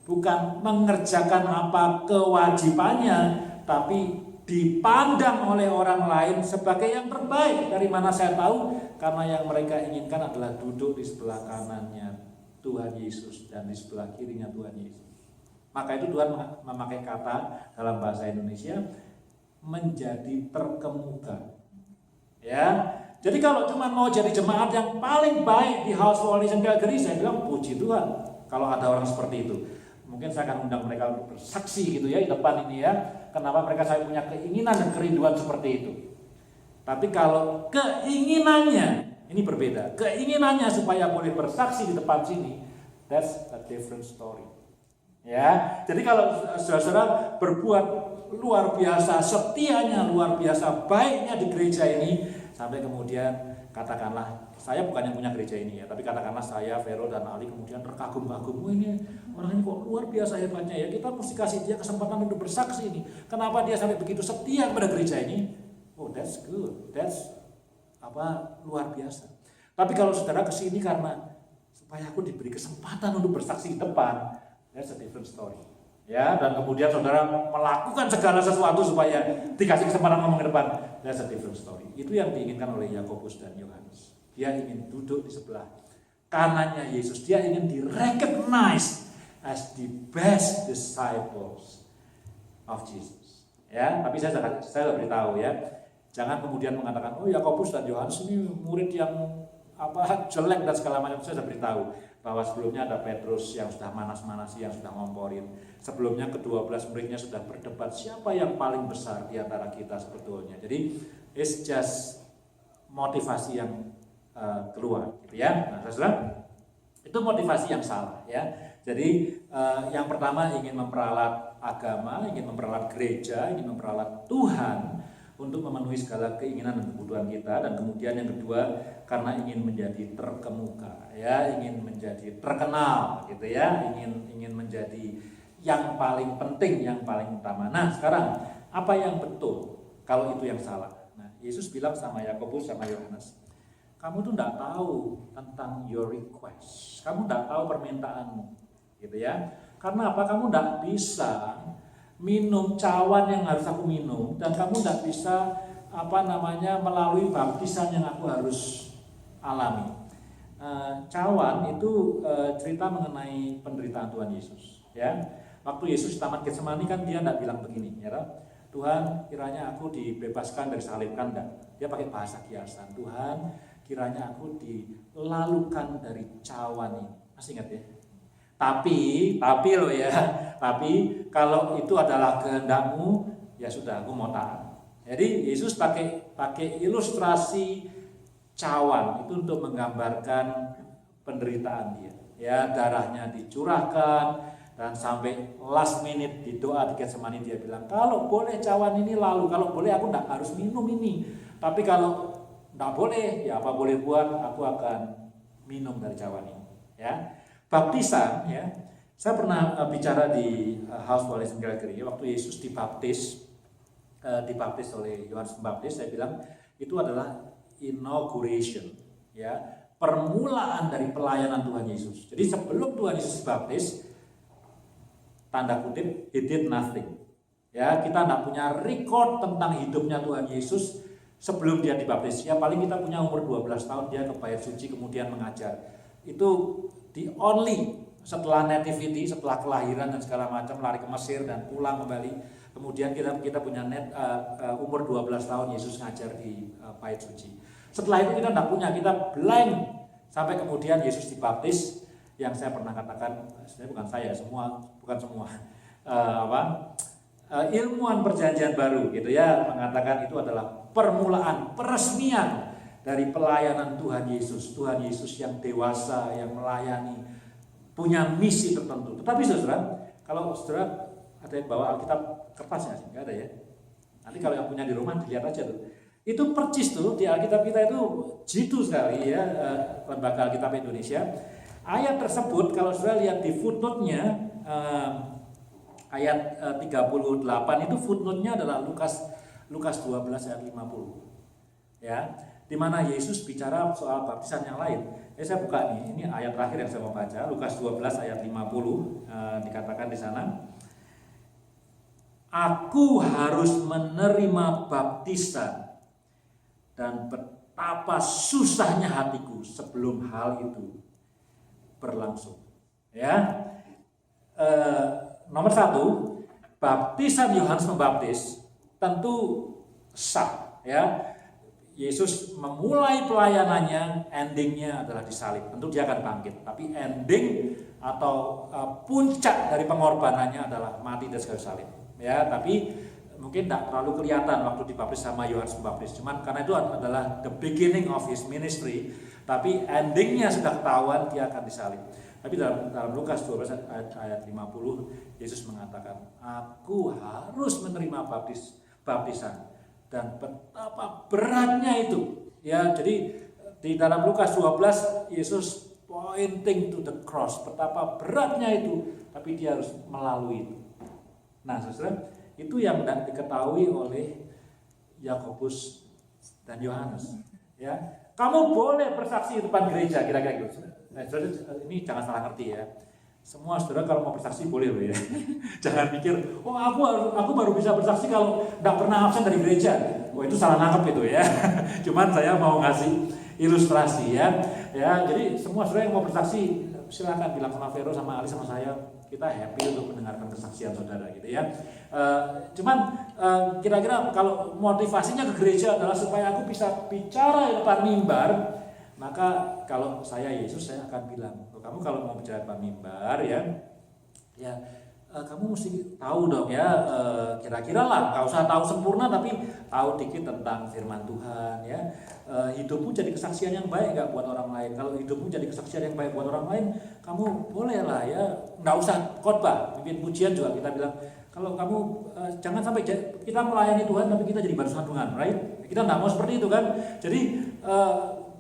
bukan mengerjakan apa kewajibannya, tapi dipandang oleh orang lain sebagai yang terbaik. Dari mana saya tahu? Karena yang mereka inginkan adalah duduk di sebelah kanannya Tuhan Yesus dan di sebelah kirinya Tuhan Yesus. Maka itu Tuhan memakai kata dalam bahasa Indonesia menjadi terkemuka. Ya. Jadi kalau cuma mau jadi jemaat yang paling baik di House Coalition Calgary, saya bilang puji Tuhan kalau ada orang seperti itu. Mungkin saya akan undang mereka untuk bersaksi gitu ya di depan ini ya. Kenapa mereka saya punya keinginan dan kerinduan seperti itu. Tapi kalau keinginannya, ini berbeda. Keinginannya supaya boleh bersaksi di depan sini, that's a different story. Ya, jadi kalau saudara berbuat luar biasa setianya, luar biasa baiknya di gereja ini, sampai kemudian katakanlah, saya bukan yang punya gereja ini ya, tapi katakanlah saya, Vero dan Ali kemudian terkagum-kagum, ini orang ini kok luar biasa hebatnya ya, kita mesti kasih dia kesempatan untuk bersaksi ini. Kenapa dia sampai begitu setia kepada gereja ini? Oh, that's good, that's luar biasa. Tapi kalau saudara kesini karena supaya aku diberi kesempatan untuk bersaksi di depan, that's a different story. Ya, dan kemudian saudara melakukan segala sesuatu supaya dikasih kesempatan ngomong ke depan, that's a different story. Itu yang diinginkan oleh Yakobus dan Yohanes. Dia ingin duduk di sebelah kanannya Yesus. Dia ingin di-recognize as the best disciples of Jesus. Ya, tapi saya beritahu ya, jangan kemudian mengatakan, oh Yakobus dan Yohanes ini murid yang jelek dan segala macam. Saya sudah beritahu bahwa sebelumnya ada Petrus yang sudah manas-manasi, yang sudah ngomporin. Sebelumnya ke-12 muridnya sudah berdebat siapa yang paling besar di antara kita sebetulnya. Jadi it's just motivasi yang keluar, gitu ya. Nah, saudara, itu motivasi yang salah ya. Jadi yang pertama ingin memperalat agama, ingin memperalat gereja, ingin memperalat Tuhan untuk memenuhi segala keinginan dan kebutuhan kita. Dan kemudian yang kedua, karena ingin menjadi terkemuka, ya, ingin menjadi terkenal, gitu ya, ingin menjadi yang paling penting, yang paling utama. Nah, sekarang apa yang betul kalau itu yang salah? Nah, Yesus bilang sama Yakobus sama Yohanes, kamu tuh tidak tahu tentang your request, kamu tidak tahu permintaanmu, gitu ya. Karena apa? Kamu tidak bisa minum cawan yang harus aku minum, dan kamu tidak bisa melalui baptisan yang aku harus alami. Cawan itu cerita mengenai penderitaan Tuhan Yesus, ya. Waktu Yesus di Taman Getsemani kan dia tidak bilang begini, ya, Tuhan kiranya aku dibebaskan dari salib, kan enggak. Dia pakai bahasa kiasan, Tuhan kiranya aku dilalukan dari cawan ini. Masih ingat ya? Tapi loh ya, tapi kalau itu adalah kehendakmu, ya sudah, aku mau taat. Jadi Yesus pakai ilustrasi cawan itu untuk menggambarkan penderitaan dia. Ya, darahnya dicurahkan, dan sampai last minute di doa di Getsemani dia bilang, kalau boleh cawan ini lalu, kalau boleh aku tidak harus minum ini. Tapi kalau tidak boleh, ya apa boleh buat, aku akan minum dari cawan ini. Ya, baptisan, ya. Saya pernah bicara di House Wales Calgary waktu Yesus dibaptis oleh Yohanes Pembaptis. Saya bilang itu adalah inauguration, ya, permulaan dari pelayanan Tuhan Yesus. Jadi sebelum Tuhan Yesus dibaptis, tanda kutip, he did nothing. Ya, kita tidak punya record tentang hidupnya Tuhan Yesus sebelum dia dibaptis. Ya, paling kita punya umur 12 tahun dia ke bait suci kemudian mengajar. Itu the only, setelah nativity, setelah kelahiran dan segala macam, lari ke Mesir dan pulang kembali. Kemudian kita punya umur 12 tahun Yesus ngajar di bait suci. Setelah itu kita tidak punya, kita blank sampai kemudian Yesus dibaptis. Yang saya pernah katakan, sebenarnya bukan saya, bukan semua ilmuwan perjanjian baru, gitu ya, mengatakan itu adalah permulaan, peresmian dari pelayanan Tuhan Yesus. Tuhan Yesus yang dewasa, yang melayani, punya misi tertentu. Tetapi saudara, kalau saudara ada yang bawa Alkitab kertasnya sih, nggak ada ya. Nanti kalau yang punya di rumah dilihat aja tuh. Itu percis tuh di Alkitab kita itu jitu sekali ya, Lembaga Alkitab Indonesia. Ayat tersebut kalau saudara lihat di footnote-nya, ayat 38 itu footnote-nya adalah Lukas 12 ayat 50. Ya, di mana Yesus bicara soal baptisan yang lain. Saya buka nih, ini ayat terakhir yang saya mau baca, Lukas 12 ayat 50, dikatakan di sana, aku harus menerima baptisan dan betapa susahnya hatiku sebelum hal itu berlangsung. Ya, nomor 1, baptisan Yohanes Pembaptis tentu sah. Ya, Yesus memulai pelayanannya, endingnya adalah disalib. Tentu dia akan bangkit, tapi ending atau puncak dari pengorbanannya adalah mati di kayu salib. Ya, tapi mungkin tidak terlalu kelihatan waktu dibaptis sama Yohanes Pembaptis. Cuman karena itu adalah the beginning of his ministry. Tapi endingnya sudah ketahuan, dia akan disalib. Tapi dalam Lukas 12 ayat 50, Yesus mengatakan, aku harus menerima baptisan. Dan betapa beratnya itu. Ya, jadi di dalam Lukas 12, Yesus pointing to the cross. Betapa beratnya itu, tapi dia harus melalui itu. Nah, saudara, itu yang tidak diketahui oleh Yakobus dan Yohanes. Ya, kamu boleh bersaksi di depan gereja, kira-kira gitu. Nah, saudara, ini jangan salah ngerti ya. Semua saudara kalau mau bersaksi boleh loh ya. Jangan pikir, oh aku baru bisa bersaksi kalau tidak pernah absen dari gereja. Oh itu salah nangkep itu ya. Cuman saya mau ngasih ilustrasi ya. Ya, jadi semua saudara yang mau bersaksi silakan bilang sama Vero, sama Ali, sama saya. Kita happy untuk mendengarkan kesaksian saudara gitu ya. Kira-kira kalau motivasinya ke gereja adalah supaya aku bisa bicara di depan mimbar, maka kalau saya Yesus, saya akan bilang, kamu kalau mau bicara di depan mimbar ya kamu mesti tahu dong ya, kira-kira lah, nggak usah tahu sempurna tapi tahu dikit tentang firman Tuhan ya. Hidupmu jadi kesaksian yang baik nggak buat orang lain. Kalau hidupmu jadi kesaksian yang baik buat orang lain, kamu boleh lah ya, nggak usah khotbah, bimbing pujian juga kita bilang, kalau kamu jangan sampai kita melayani Tuhan tapi kita jadi batu sandungan, right? Kita nggak mau seperti itu kan. Jadi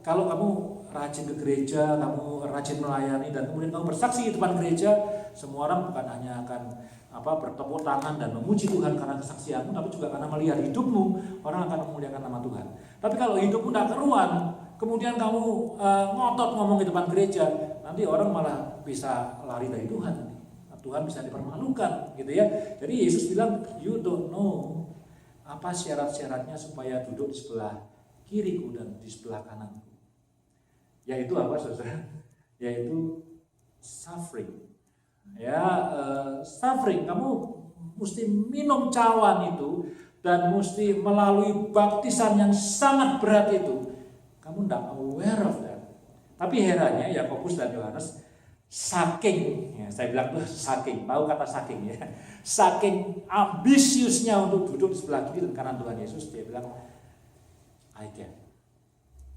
kalau kamu rajin ke gereja, kamu rajin melayani, dan kemudian kamu bersaksi di depan gereja, semua orang bukan hanya akan bertepuk tangan dan memuji Tuhan karena kesaksianmu, tapi juga karena melihat hidupmu, orang akan memuliakan nama Tuhan. Tapi kalau hidupmu tidak keruan, kemudian kamu ngotot ngomong di depan gereja, nanti orang malah bisa lari dari Tuhan. Tuhan bisa dipermalukan gitu ya. Jadi Yesus bilang, you don't know apa syarat-syaratnya supaya duduk di sebelah kiriku dan di sebelah kananku. Yaitu apa saudara? Yaitu suffering. Ya, suffering. Kamu mesti minum cawan itu dan mesti melalui baptisan yang sangat berat itu. Kamu tidak aware of that. Tapi herannya Yakobus dan Yohanes saking, ya, saya bilang tuh saking, tahu kata saking ya, saking ambisiusnya untuk duduk di sebelah kiri dan kanan Tuhan Yesus, dia bilang, I can,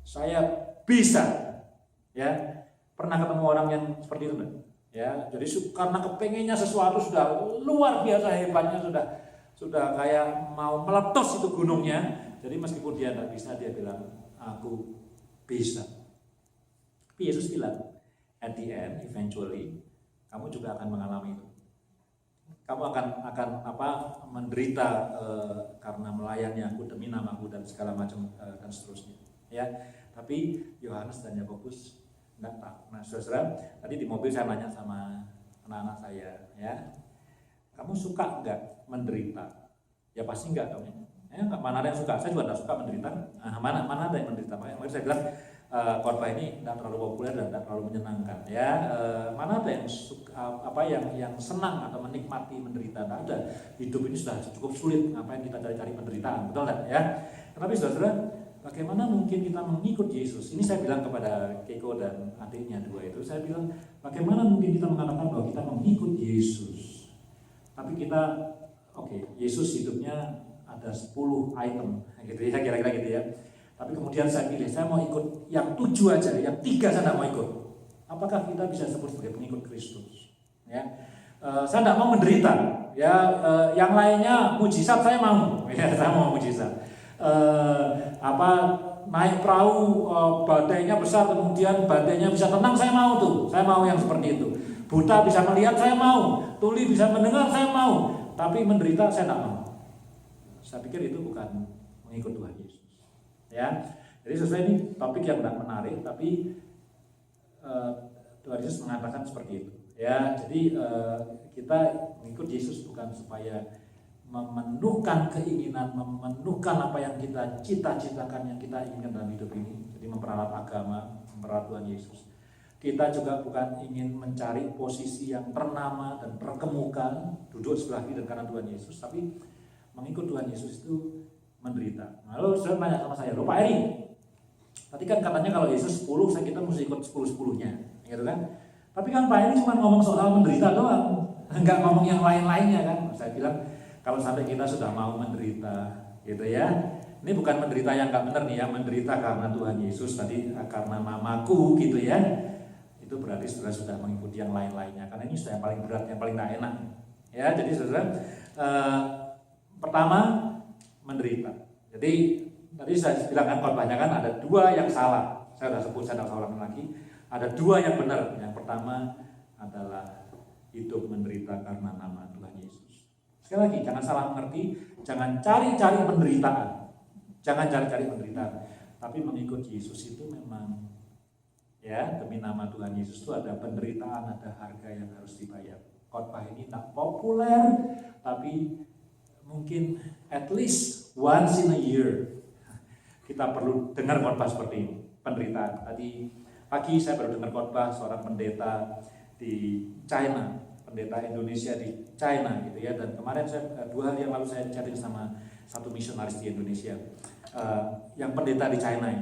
saya bisa, ya. Pernah ketemu orang yang seperti itu enggak? Ya, jadi karena kepengennya sesuatu sudah luar biasa hebatnya, sudah kayak mau meletus itu gunungnya, jadi meskipun dia tidak bisa, dia bilang, aku bisa. Tapi Yesus bilang, at the end, eventually, kamu juga akan mengalami itu. Kamu akan menderita karena melayani aku demi namaku dan segala macam dan seterusnya. Ya, tapi Yohanes dan Yakobus enggak tahu. Nah, saudara, tadi di mobil saya nanya sama anak-anak saya, ya, kamu suka enggak menderita? Ya pasti enggak dong. Ya, mana ada yang suka? Saya juga enggak suka menderita. Nah, mana ada yang menderita? Makanya saya bilang, khotbah ini tidak terlalu populer dan tidak terlalu menyenangkan, ya. Mana ada yang suka, yang senang atau menikmati menderita? Tidak ada. Hidup ini sudah cukup sulit, ngapain kita cari-cari penderitaan, betul tidak? Ya. Tetapi saudara, bagaimana mungkin kita mengikut Yesus? Ini saya bilang kepada Keiko dan adiknya dua itu, saya bilang, bagaimana mungkin kita mengatakan bahwa kita mengikut Yesus, tapi kita, Yesus hidupnya ada 10 item, gitu ya, kira-kira gitu ya. Tapi kemudian saya pilih, saya mau ikut yang 7 aja, yang 3 saya tidak mau ikut. Apakah kita bisa sebut sebagai pengikut Kristus? Ya, saya tidak mau menderita. Ya, yang lainnya mujizat saya mau. Ya, saya mau mujizat. Naik perahu, badainya besar, kemudian badainya bisa tenang, saya mau tuh. Saya mau yang seperti itu. Buta bisa melihat, saya mau. Tuli bisa mendengar, saya mau. Tapi menderita saya tidak mau. Saya pikir itu bukan mengikut Tuhan Yesus. Ya, jadi sesuai ini topik yang tidak menarik, tapi Tuhan Yesus mengatakan seperti itu. Ya, jadi kita mengikut Yesus bukan supaya memenuhkan keinginan, memenuhkan apa yang kita cita-citakan, yang kita inginkan dalam hidup ini. Jadi memperalat agama, memperalat Tuhan Yesus. Kita juga bukan ingin mencari posisi yang ternama dan terkemuka, duduk sebelah kiri dan kanan Tuhan Yesus, tapi mengikut Tuhan Yesus itu menderita. Lalu saya tanya sama saya, Pak Eri, tadi kan katanya kalau Yesus 10, kita mesti ikut 10-10-nya, gitu kan? Tapi kan Pak Eri cuma ngomong soal menderita doang, enggak ngomong yang lain-lainnya kan? Saya bilang, kalau sampai kita sudah mau menderita, gitu ya, ini bukan menderita yang enggak benar nih ya, menderita karena Tuhan Yesus tadi, karena namaku, gitu ya, itu berarti sudah mengikuti yang lain-lainnya, karena ini sudah yang paling berat, yang paling tidak enak. Ya, jadi saudara, pertama, menderita. Jadi tadi saya bilang kan khotbahnya kan ada 2 yang salah. Saya sudah sebut, saya tidak usah ulangi lagi. Ada 2 yang benar. Yang pertama adalah hidup menderita karena nama Tuhan Yesus. Sekali lagi, jangan salah mengerti, jangan cari-cari penderitaan. Jangan cari-cari penderitaan. Tapi mengikut Yesus itu memang, ya, demi nama Tuhan Yesus itu ada penderitaan, ada harga yang harus dibayar. Khotbah ini tak populer, tapi mungkin at least once in a year kita perlu dengar khotbah seperti ini, penderitaan. Tadi pagi saya baru dengar khotbah seorang pendeta di China, pendeta Indonesia di China gitu ya. Dan kemarin 2 hari yang lalu saya chatting sama satu misionaris di Indonesia, yang pendeta di China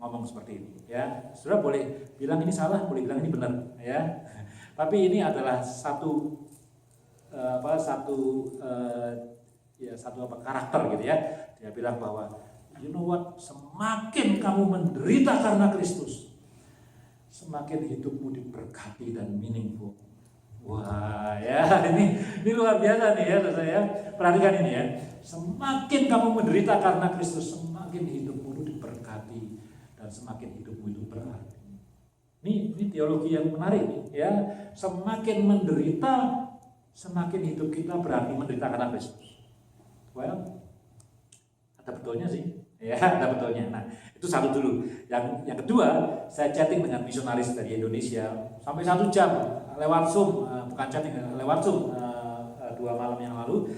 ngomong seperti ini. Ya, saudara boleh bilang ini salah, boleh bilang ini benar, ya. Tapi ini adalah satu karakter gitu ya. Dia bilang bahwa you know what, semakin kamu menderita karena Kristus, semakin hidupmu diberkati dan meaningful. Wah, ya, ini luar biasa nih ya, saya perhatikan ini ya. Semakin kamu menderita karena Kristus, semakin hidupmu diberkati dan semakin hidupmu itu berarti. Ini teologi yang menarik ya. Semakin menderita, semakin hidup kita berarti menderita karena Kristus. Well, ada betulnya sih, Ya, ada betulnya. Nah, itu satu dulu. Yang kedua, saya chatting dengan misionaris dari Indonesia sampai 1 jam lewat Zoom, bukan chatting, lewat Zoom 2 malam yang lalu.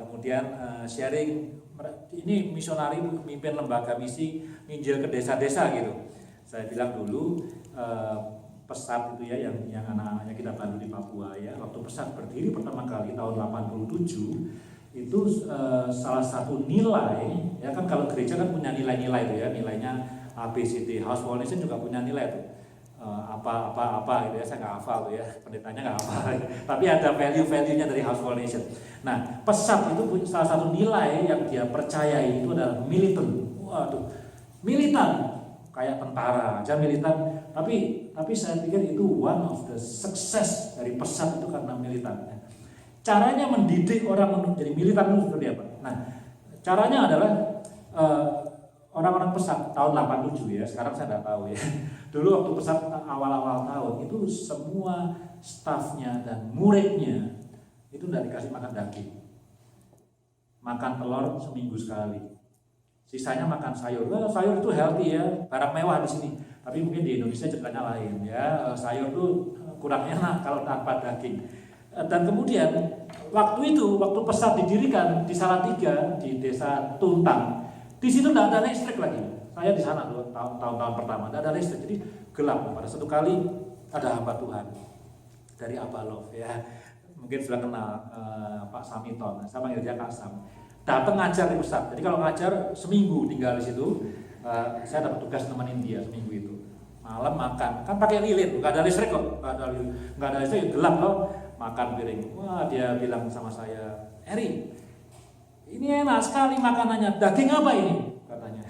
Kemudian sharing, ini misionari memimpin lembaga misi nginjil ke desa-desa gitu. Saya bilang dulu Pesat itu ya yang anak-anaknya kita bantu di Papua ya. Waktu Pesat berdiri pertama kali tahun 87 itu salah satu nilai ya kan, kalau gereja kan punya nilai-nilai itu ya, nilainya ABCD. House of Nation juga punya nilai itu apa gitu ya, saya nggak hafal tuh ya, pendetanya nggak hafal tapi ada value-value-nya dari House of Nation. Nah, Pesat itu salah satu nilai yang dia percayai itu adalah militan. Waduh, militan kayak tentara aja militan, tapi saya pikir itu one of the success dari Pesat itu karena militan. Caranya mendidik orang untuk jadi militan itu seperti apa? Nah, caranya adalah orang-orang Pesat tahun 87 ya, sekarang saya tidak tahu ya. Dulu waktu Pesat awal-awal tahun itu semua stafnya dan muridnya itu tidak dikasih makan daging, makan telur seminggu sekali. Sisanya makan sayur. Well, sayur itu healthy ya, barang mewah di sini. Tapi mungkin di Indonesia ceritanya lain ya. Sayur itu kurang enak kalau tanpa daging. Dan kemudian waktu Pesat didirikan di Salatiga di desa Tuntang, di situ tidak ada listrik lagi. Saya di sana dulu tahun-tahun pertama tidak ada listrik, jadi gelap. Pada satu kali ada hamba Tuhan dari Abalov ya, mungkin sudah kenal Pak Samiton. Saya panggil dia Kak Sam. Datang ngajar di Pesat. Jadi kalau ngajar seminggu tinggal di situ, saya dapat tugas nemenin dia seminggu itu. Malam makan, kan pakai lilin, nggak ada listrik kok, nggak ada listrik, gelap loh. Makan piring. Wah, dia bilang sama saya, Eri, ini enak sekali makanannya. Daging apa ini? Katanya.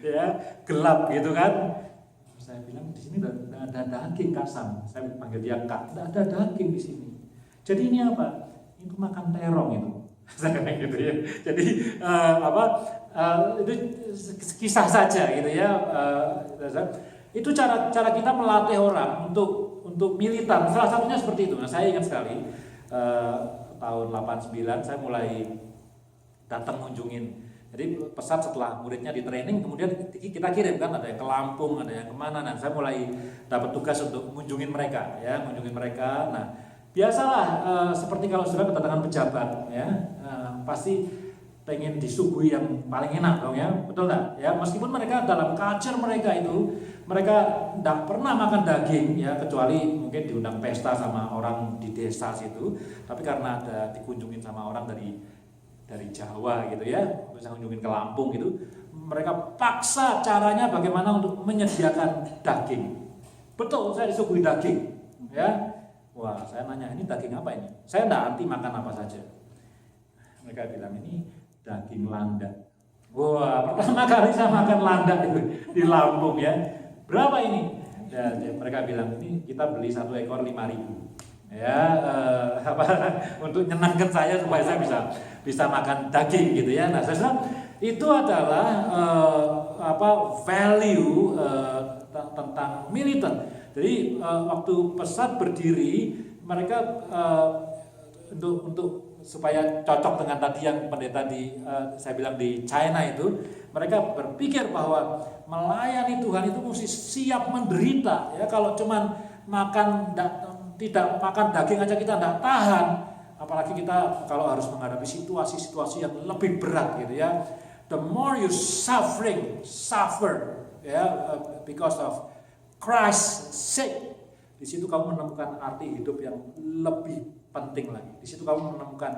Ya, gelap gitu kan. Saya bilang di sini tidak ada daging, Kak Sam. Saya panggil dia Kak. Tidak ada daging di sini. Jadi ini apa? Itu makan terong itu. Saya kayak gitu ya. Jadi itu kisah saja gitu ya. Itu cara kita melatih orang untuk militan. Salah satunya seperti itu. Nah, saya ingat sekali tahun 89 saya mulai datang ngunjungin. Jadi Pesat setelah muridnya di training, kemudian kita kirim kan, ada yang ke Lampung, ada yang kemana. Nah, saya mulai dapat tugas untuk ngunjungin mereka ya, Nah, biasalah seperti kalau sudah kedatangan pejabat ya, pasti pengen disuguhi yang paling enak dong ya, betul nggak? Ya, meskipun mereka dalam culture mereka itu, mereka tidak pernah makan daging ya, kecuali mungkin diundang pesta sama orang di desa situ. Tapi karena ada dikunjungin sama orang dari Jawa gitu ya, bisa kunjungin ke Lampung gitu, mereka paksa caranya bagaimana untuk menyediakan daging. Betul, saya disuguhi daging ya. Wah, saya nanya, ini daging apa ini? Saya tidak anti makan apa saja. Mereka bilang ini daging landak. Wah, pertama kali saya makan landak itu di Lampung ya. Berapa ini? Ya, mereka bilang ini kita beli 1 ekor 5.000. Ya, untuk nyenangkan saya supaya saya bisa makan daging gitu ya. Nah, saya bilang itu adalah value tentang militan. Jadi waktu Pesat berdiri, mereka untuk supaya cocok dengan tadi yang pendeta saya bilang di China itu, mereka berpikir bahwa melayani Tuhan itu mesti siap menderita ya. Kalau cuman tidak makan daging aja kita tidak tahan, apalagi kita kalau harus menghadapi situasi-situasi yang lebih berat gitu ya. The more you suffer ya, because of Christ's sake, di situ kamu menemukan arti hidup yang lebih penting lagi. Di situ kamu menemukan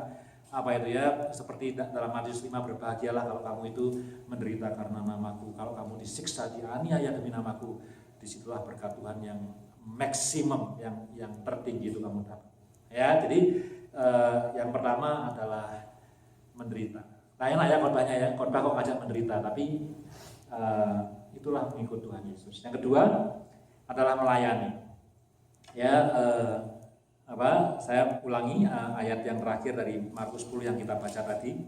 apa itu ya, seperti dalam Matius 5, berbahagialah kalau kamu itu menderita karena namaku, kalau kamu disiksa, dianiaya demi namaku. Disitulah berkat Tuhan yang maksimum, yang tertinggi itu kamu dapat. Ya, jadi yang pertama adalah menderita. Nah, enak ya khotbahnya ya, khotbah kok ngajak menderita, tapi itulah mengikut Tuhan Yesus. Yang kedua adalah melayani. Ya, saya ulangi ayat yang terakhir dari Markus 10 yang kita baca tadi.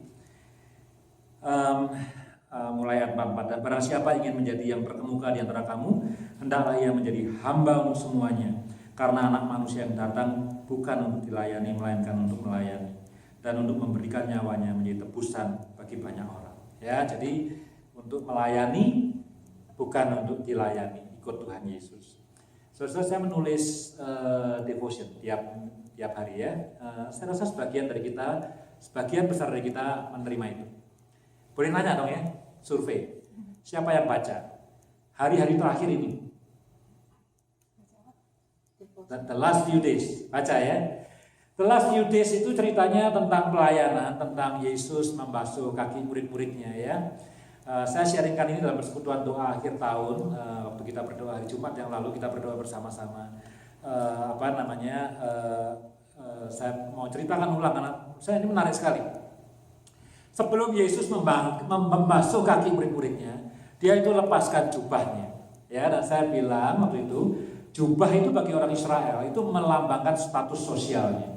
Mulai ayat 44, dan barang siapa ingin menjadi yang terkemuka di antara kamu, hendaklah ia menjadi hamba untuk semuanya. Karena anak manusia yang datang bukan untuk dilayani, melainkan untuk melayani, dan untuk memberikan nyawanya menjadi tebusan bagi banyak orang. Ya, jadi untuk melayani bukan untuk dilayani, ikut Tuhan Yesus. Saudara, saya menulis devotion tiap hari ya. Saya rasa sebagian besar dari kita menerima itu. Boleh nanya dong ya, survei. Siapa yang baca hari-hari terakhir ini? The last few days, baca ya. The last few days itu ceritanya tentang pelayanan, tentang Yesus membasuh kaki murid-muridnya ya. Saya sharingkan ini dalam persekutuan doa akhir tahun. Waktu kita berdoa hari Jumat yang lalu, kita berdoa bersama-sama. Saya mau ceritakan ulang karena saya ini menarik sekali. Sebelum Yesus membasuh kaki murid-muridnya, dia itu lepaskan jubahnya. Ya, dan saya bilang waktu itu, jubah itu bagi orang Israel itu melambangkan status sosialnya.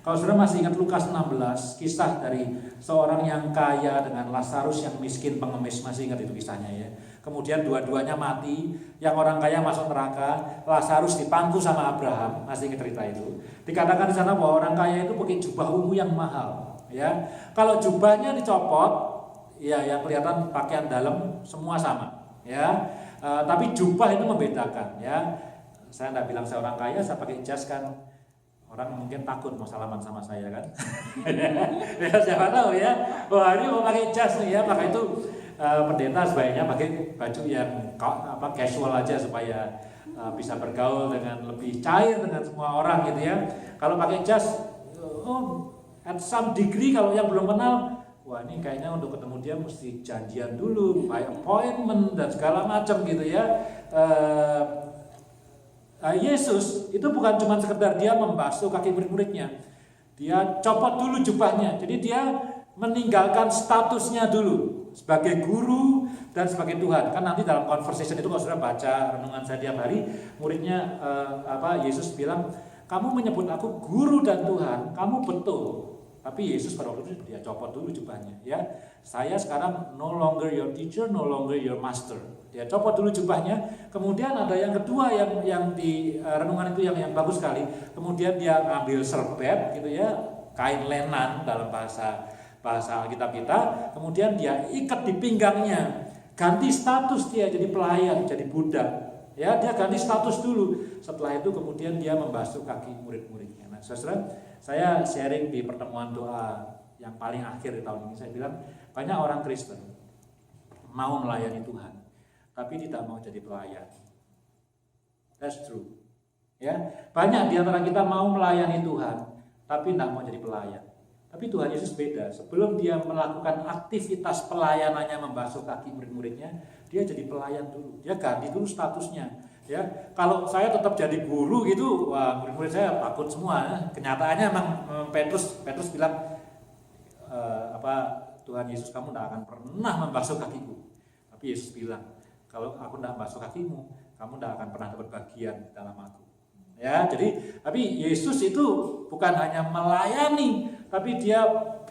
Kalau saudara masih ingat Lukas 16, kisah dari seorang yang kaya dengan Lazarus yang miskin pengemis, masih ingat itu kisahnya ya. Kemudian dua-duanya mati, yang orang kaya masuk neraka, Lazarus dipangku sama Abraham, masih ingat cerita itu. Dikatakan di sana bahwa orang kaya itu pakai jubah ungu yang mahal, ya. Kalau jubahnya dicopot, ya yang kelihatan pakaian dalam semua sama, ya. Tapi jubah itu membedakan, ya. Saya tidak bilang saya orang kaya, saya pakai jas kan. Orang mungkin takut mau salaman sama saya kan. Ya siapa tahu ya. Wah ini mau pakai jas nih ya. Maka itu pendeta sebaiknya pakai baju yang casual aja supaya bisa bergaul dengan lebih cair dengan semua orang gitu ya. Kalau pakai jas, at some degree kalau yang belum kenal, wah ini kayaknya untuk ketemu dia mesti janjian dulu, by appointment dan segala macam gitu ya. Yesus itu bukan cuma sekedar dia membasuh kaki murid-muridnya, dia copot dulu jubahnya. Jadi dia meninggalkan statusnya dulu sebagai guru dan sebagai Tuhan. Kan nanti dalam conversation itu kalau sudah baca renungan saya tiap hari, muridnya Yesus bilang, kamu menyebut aku guru dan Tuhan, kamu betul. Tapi Yesus pada waktu itu dia copot dulu jubahnya. Ya, saya sekarang no longer your teacher, no longer your master. Dia copot dulu jubahnya. Kemudian ada yang kedua yang di renungan itu yang bagus sekali. Kemudian dia ngambil serbet gitu ya, kain lenan dalam bahasa Alkitab kita. Kemudian dia ikat di pinggangnya. Ganti status dia jadi pelayan, jadi budak. Ya, dia ganti status dulu. Setelah itu kemudian dia membasuh kaki murid-muridnya. Nah, saudara, saya sharing di pertemuan doa yang paling akhir di tahun ini. Saya bilang banyak orang Kristen mau melayani Tuhan, tapi tidak mau jadi pelayan. That's true. Ya, banyak di antara kita mau melayani Tuhan, tapi tidak mau jadi pelayan. Tapi Tuhan Yesus beda. Sebelum dia melakukan aktivitas pelayanannya membasuh kaki murid-muridnya, dia jadi pelayan dulu. Dia ganti dulu statusnya. Ya, kalau saya tetap jadi guru gitu, wah murid-murid saya takut semua. Kenyataannya memang Petrus bilang, Tuhan Yesus, kamu tidak akan pernah membasuh kakiku. Tapi Yesus bilang, kalau aku tidak membasuh kakimu, kamu tidak akan pernah dapat bagian dalam aku. Ya, tapi Yesus itu bukan hanya melayani, tapi dia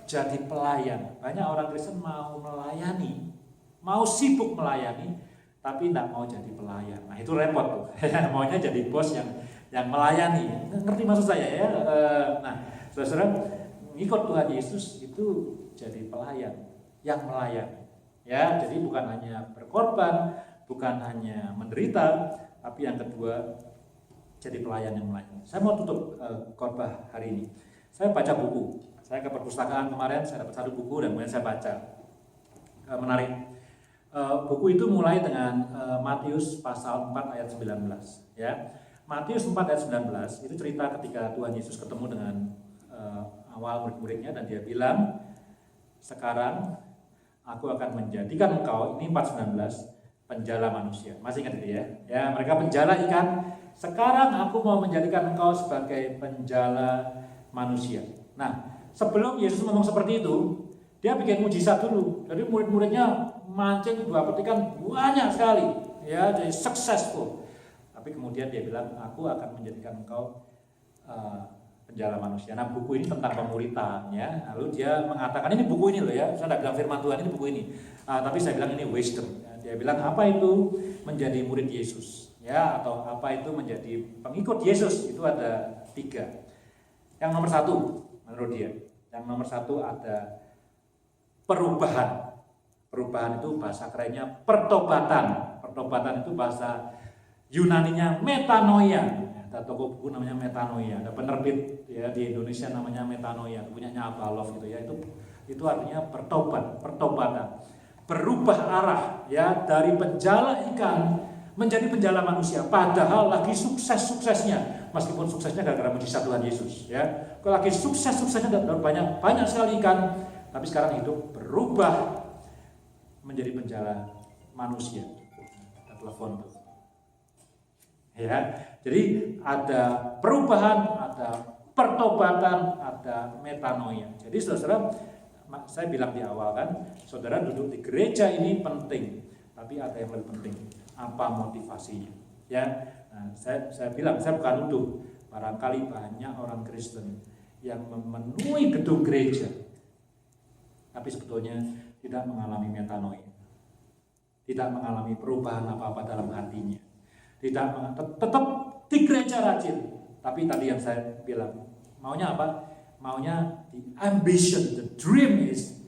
jadi pelayan. Banyak orang Kristen mau melayani, mau sibuk melayani, tapi tidak mau jadi pelayan. Nah itu repot tuh. Maunya jadi bos yang melayani. Ngerti maksud saya ya? Nah, saudara, ngikut Tuhan Yesus itu jadi pelayan yang melayani. Ya, jadi bukan hanya berkorban, bukan hanya menderita, tapi yang kedua jadi pelayan yang melayani. Saya mau tutup khotbah hari ini. Saya baca buku. Saya ke perpustakaan kemarin, saya dapat satu buku dan kemudian saya baca. Menarik. Buku itu mulai dengan Matius pasal 4 ayat 19 ya. Matius 4 ayat 19 itu cerita ketika Tuhan Yesus ketemu dengan awal murid-muridnya dan dia bilang, sekarang aku akan menjadikan engkau, ini 4:19, penjala manusia. Masih ingat itu ya? Ya, mereka penjala ikan. Sekarang aku mau menjadikan engkau sebagai penjala manusia. Nah, sebelum Yesus ngomong seperti itu, dia bikin mujizat dulu. Jadi murid-muridnya mancing buah petikan banyak sekali, ya, jadi successful. Tapi kemudian dia bilang, aku akan menjadikan engkau penjala manusia. Nah, buku ini tentang pemuritan, ya. Lalu dia mengatakan, ini buku ini loh ya. Saya tidak bilang firman Tuhan, ini buku ini. Tapi saya bilang ini wisdom. Ya. Dia bilang apa itu menjadi murid Yesus, ya, atau apa itu menjadi pengikut Yesus. Itu ada 3. Yang nomor 1 menurut dia, yang nomor 1 ada perubahan Perubahan itu bahasa kerennya pertobatan. Pertobatan itu bahasa Yunaninya metanoia. Ada toko buku namanya Metanoia. Ada penerbit ya di Indonesia namanya Metanoia. Punyanya Abalov gitu ya. Itu artinya pertobatan. Berubah arah ya dari penjala ikan menjadi penjala manusia. Padahal lagi sukses-suksesnya. Meskipun suksesnya gara-gara mujizat Tuhan Yesus ya. Kalau lagi sukses-suksesnya dan banyak sekali ikan, tapi sekarang hidup berubah menjadi penjala manusia. Ada telepon tuh. Ya, jadi ada perubahan, ada pertobatan, ada metanoia. Jadi saudara, saya bilang di awal kan, saudara duduk di gereja ini penting, tapi ada yang lebih penting, apa motivasinya? Ya, nah, saya bilang, saya bukan nuduh, barangkali banyak orang Kristen yang memenuhi gedung gereja, tapi sebetulnya tidak mengalami metanoia, tidak mengalami perubahan apa-apa dalam hatinya, tetap di gereja rajin, tapi tadi yang saya bilang, maunya apa? Maunya the ambition, the dream is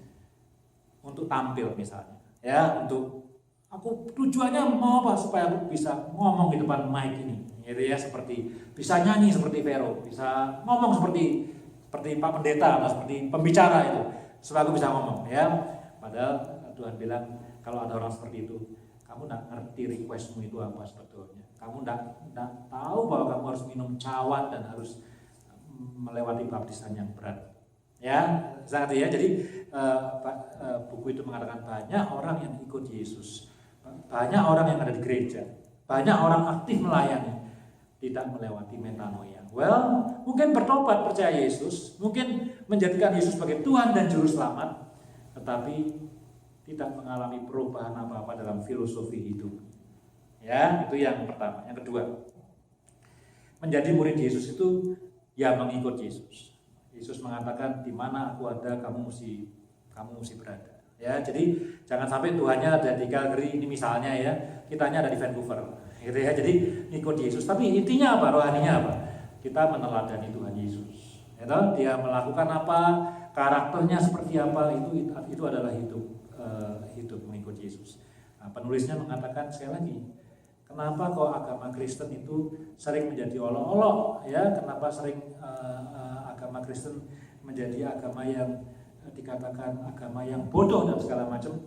untuk tampil misalnya, ya, untuk aku tujuannya mau apa? Supaya aku bisa ngomong di depan mic ini, gitu ya, seperti bisa nyanyi seperti Vero, bisa ngomong seperti Pak Pendeta atau seperti pembicara itu, supaya aku bisa ngomong, ya. Padahal Tuhan bilang kalau ada orang seperti itu, kamu tidak ngerti requestmu itu apa sebetulnya. Kamu tidak tahu bahwa kamu harus minum cawan dan harus melewati baptisan yang berat. Ya, sangat ya. Jadi buku itu mengatakan banyak orang yang ikut Yesus, banyak orang yang ada di gereja, banyak orang aktif melayani, tidak melewati metanoia. Well, mungkin bertobat percaya Yesus, mungkin menjadikan Yesus sebagai Tuhan dan Juru Selamat, tetapi tidak mengalami perubahan apa-apa dalam filosofi hidup. Ya, itu yang pertama. Yang kedua, menjadi murid Yesus itu ya mengikut Yesus. Yesus mengatakan di mana aku ada, kamu mesti berada. Ya, jadi jangan sampai Tuhannya ada di Calgary ini misalnya ya, kitanya ada di Vancouver. Gitu ya. Jadi ikut Yesus. Tapi intinya apa? Rohaninya apa? Kita meneladani Tuhan Yesus. Ya, dia melakukan apa, karakternya seperti apa, itu adalah hidup mengikut Yesus. Nah, penulisnya mengatakan sekali lagi, kenapa kok agama Kristen itu sering menjadi olok-olok, ya? Kenapa sering agama Kristen menjadi agama yang dikatakan agama yang bodoh dan segala macam?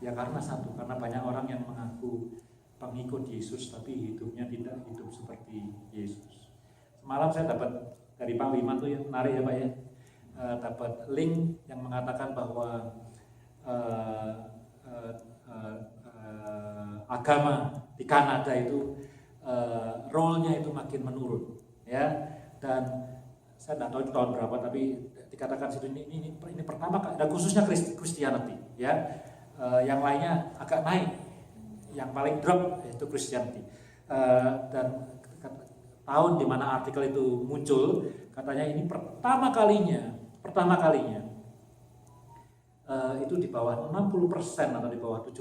Ya karena satu, karena banyak orang yang mengaku pengikut Yesus tapi hidupnya tidak hidup seperti Yesus. Semalam saya dapat dari Pak Wiman tuh yang menarik ya Pak ya, dapat link yang mengatakan bahwa agama di Kanada itu role-nya itu makin menurun, ya. Dan saya tidak tahu itu tahun berapa, tapi dikatakan situ ini pertama kali, dan khususnya Christianity, ya. Yang lainnya agak naik, yang paling drop yaitu Christianity. Dan tahun di mana artikel itu muncul, katanya ini pertama kalinya itu di bawah 60% atau di bawah 70%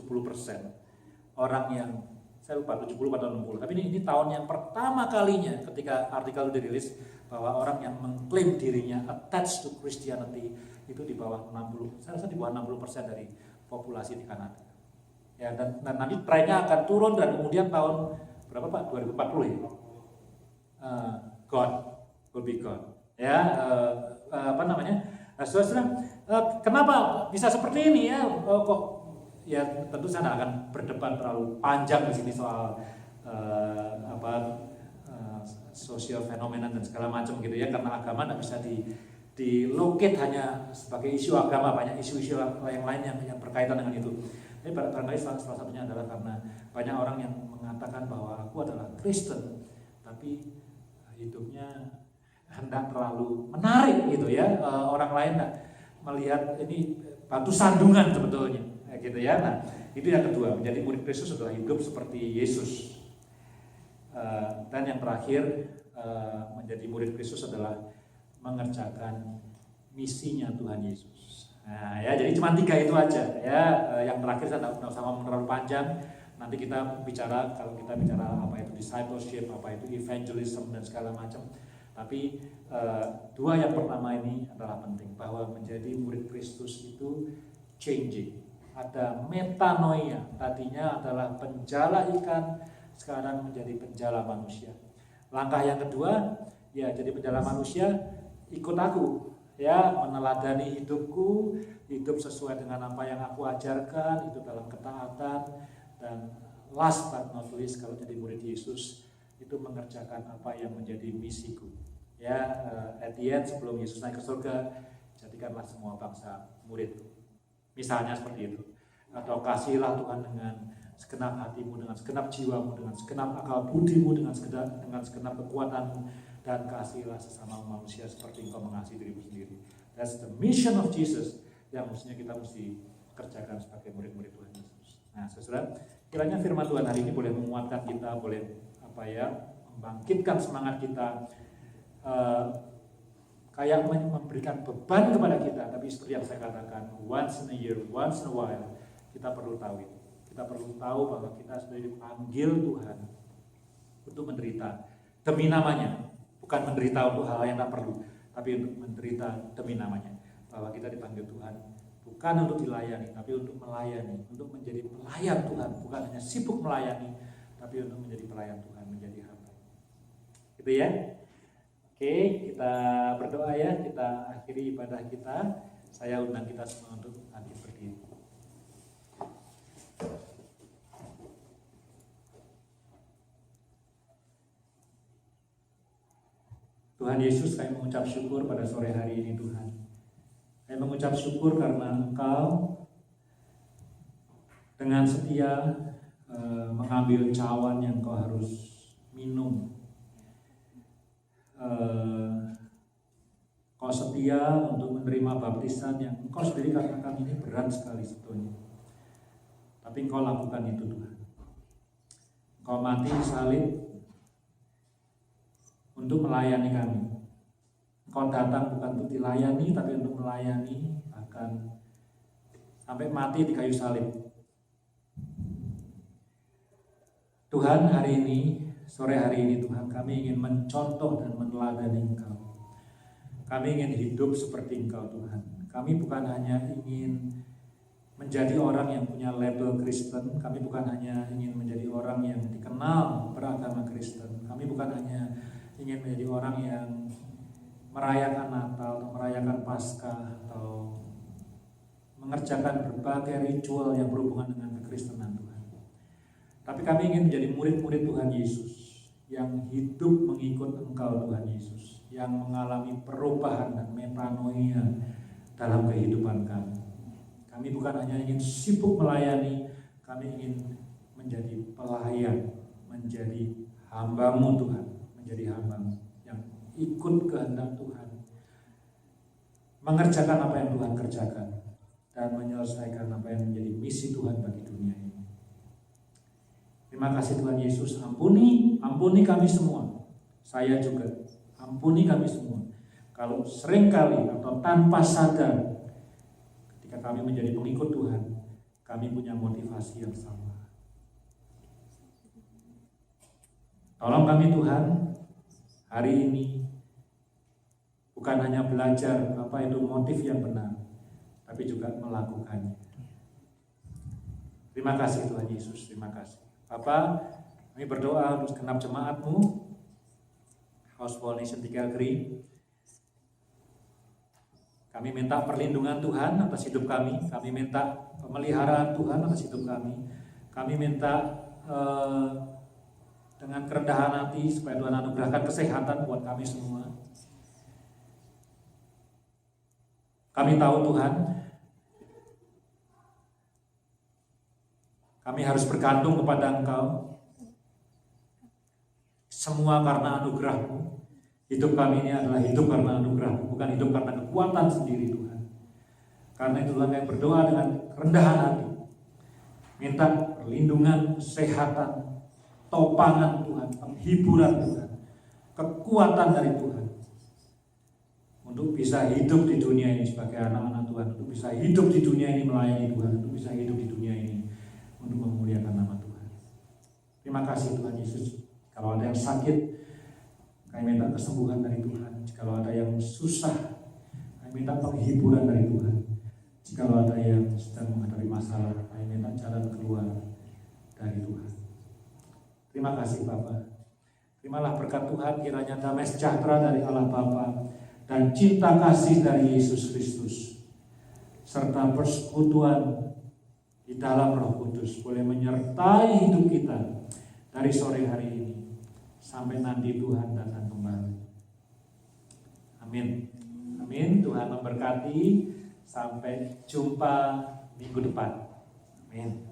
orang yang, saya lupa 70 atau 60, tapi ini tahun yang pertama kalinya ketika artikel itu dirilis bahwa orang yang mengklaim dirinya attached to Christianity itu di bawah 60, saya rasa di bawah 60% dari populasi di Kanada. Ya, dan nanti trennya akan turun dan kemudian tahun berapa Pak? 2040 ya. God will be God. Ya, apa namanya? Saudara, kenapa bisa seperti ini ya? Kok ya tentu saya tidak akan berdebat terlalu panjang di sini soal sosial fenomena dan segala macam gitu ya, karena agama tidak bisa dilokit hanya sebagai isu agama, banyak isu-isu yang lain yang berkaitan dengan itu. Jadi barangkali salah satunya adalah karena banyak orang yang mengatakan bahwa aku adalah Kristen, tapi hidupnya hendak terlalu menarik gitu ya, orang lain tidak melihat ini batu sandungan sebetulnya gitu ya. Nah itu yang kedua, menjadi murid Kristus adalah hidup seperti Yesus. Dan yang terakhir, menjadi murid Kristus adalah mengerjakan misinya Tuhan Yesus. Nah ya, jadi cuma 3 itu aja ya. Yang terakhir saya tidak usah ngomong terlalu panjang. Nanti kita bicara, kalau kita bicara apa itu discipleship, apa itu evangelism dan segala macam. Tapi 2 yang pertama ini adalah penting, bahwa menjadi murid Kristus itu changing. ada metanoia. Tadinya adalah penjala ikan, sekarang menjadi penjala manusia. Langkah yang kedua, ya jadi penjala manusia, ikut aku. Ya, meneladani hidupku, hidup sesuai dengan apa yang aku ajarkan, hidup dalam ketaatan, dan last but not least, kalau jadi murid Yesus, itu mengerjakan apa yang menjadi misiku. Ya, at the end, sebelum Yesus naik ke surga, jadikanlah semua bangsa muridku. Misalnya seperti itu. Atau kasihlah Tuhan dengan segenap hatimu, dengan segenap jiwamu, dengan segenap akal budimu, dengan segenap kekuatanmu, dan kasihlah sesama manusia seperti engkau mengasihi dirimu sendiri. That's the mission of Jesus yang mestinya kita mesti kerjakan sebagai murid-murid Tuhan Yesus. Nah, saudara, kiranya firman Tuhan hari ini boleh menguatkan kita, boleh membangkitkan semangat kita, kayak memberikan beban kepada kita. Tapi seperti yang saya katakan, once in a year, once in a while, kita perlu tahu itu. Kita perlu tahu bahwa kita sudah dipanggil Tuhan untuk menderita demi namanya. Bukan menderita untuk hal yang tak perlu, tapi untuk menderita demi namanya. Bahwa kita dipanggil Tuhan bukan untuk dilayani, tapi untuk melayani, untuk menjadi pelayan Tuhan. Bukan hanya sibuk melayani, tapi untuk menjadi pelayan Tuhan, menjadi hamba. Gitu ya. Oke, kita berdoa ya, kita akhiri ibadah kita. Saya undang kita semua untuk bangkit berdiri. Tuhan Yesus, kami mengucap syukur pada sore hari ini Tuhan. Kami mengucap syukur karena Engkau dengan setia mengambil cawan yang Engkau harus minum. Engkau setia untuk menerima baptisan yang Engkau sendiri katakan ini berat sekali sebetulnya. Tapi Engkau lakukan itu Tuhan. Engkau mati salib untuk melayani kami. Engkau datang bukan untuk dilayani, tapi untuk melayani, bahkan sampai mati di kayu salib. Tuhan, hari ini, sore hari ini Tuhan, kami ingin mencontoh dan meneladani Engkau. Kami ingin hidup seperti Engkau Tuhan. Kami bukan hanya ingin menjadi orang yang punya label Kristen. Kami bukan hanya ingin menjadi orang yang dikenal beragama Kristen. Kami bukan hanya ingin menjadi orang yang merayakan Natal atau merayakan Paskah atau mengerjakan berbagai ritual yang berhubungan dengan kekristenan Tuhan. Tapi kami ingin menjadi murid-murid Tuhan Yesus yang hidup mengikut Engkau Tuhan Yesus, yang mengalami perubahan dan metanoia dalam kehidupan kami. Kami bukan hanya ingin sibuk melayani, kami ingin menjadi pelayan, menjadi hamba-Mu Tuhan, menjadi hamba yang ikut kehendak Tuhan, mengerjakan apa yang Tuhan kerjakan, dan menyelesaikan apa yang menjadi misi Tuhan bagi dunia ini. Terima kasih Tuhan Yesus, ampuni kami semua, saya juga, ampuni kami semua. Kalau seringkali atau tanpa sadar, ketika kami menjadi pengikut Tuhan, kami punya motivasi yang sama. Tolong kami Tuhan, hari ini bukan hanya belajar apa itu motif yang benar, tapi juga melakukannya. Terima kasih Tuhan Yesus, terima kasih. Bapa, kami berdoa untuk segenap jemaat-Mu, House of All Nations di Calgary. Kami minta perlindungan Tuhan atas hidup kami. Kami minta pemeliharaan Tuhan atas hidup kami. Kami minta dengan kerendahan hati supaya Tuhan anugerahkan kesehatan buat kami semua. Kami tahu Tuhan, kami harus bergantung kepada Engkau. Semua karena anugerah-Mu. Hidup kami ini adalah hidup karena anugerah-Mu, bukan hidup karena kekuatan sendiri Tuhan. Karena itu Tuhan kami berdoa dengan kerendahan hati. Minta perlindungan, kesehatan, topangan Tuhan, penghiburan Tuhan, kekuatan dari Tuhan. Untuk bisa hidup di dunia ini sebagai anak-anak Tuhan, untuk bisa hidup di dunia ini melayani Tuhan, untuk bisa hidup di dunia ini untuk memuliakan nama Tuhan. Terima kasih Tuhan Yesus. Kalau ada yang sakit, kami minta kesembuhan dari Tuhan. Kalau ada yang susah, kami minta penghiburan dari Tuhan. Jikalau ada yang sedang menghadapi masalah, kami minta jalan keluar dari Tuhan. Terima kasih Bapa. Terimalah berkat Tuhan, kiranya damai sejahtera dari Allah Bapa dan cinta kasih dari Yesus Kristus serta persekutuan di dalam Roh Kudus boleh menyertai hidup kita dari sore hari ini sampai nanti Tuhan datang kembali. Amin. Amin. Tuhan memberkati. Sampai jumpa minggu depan. Amin.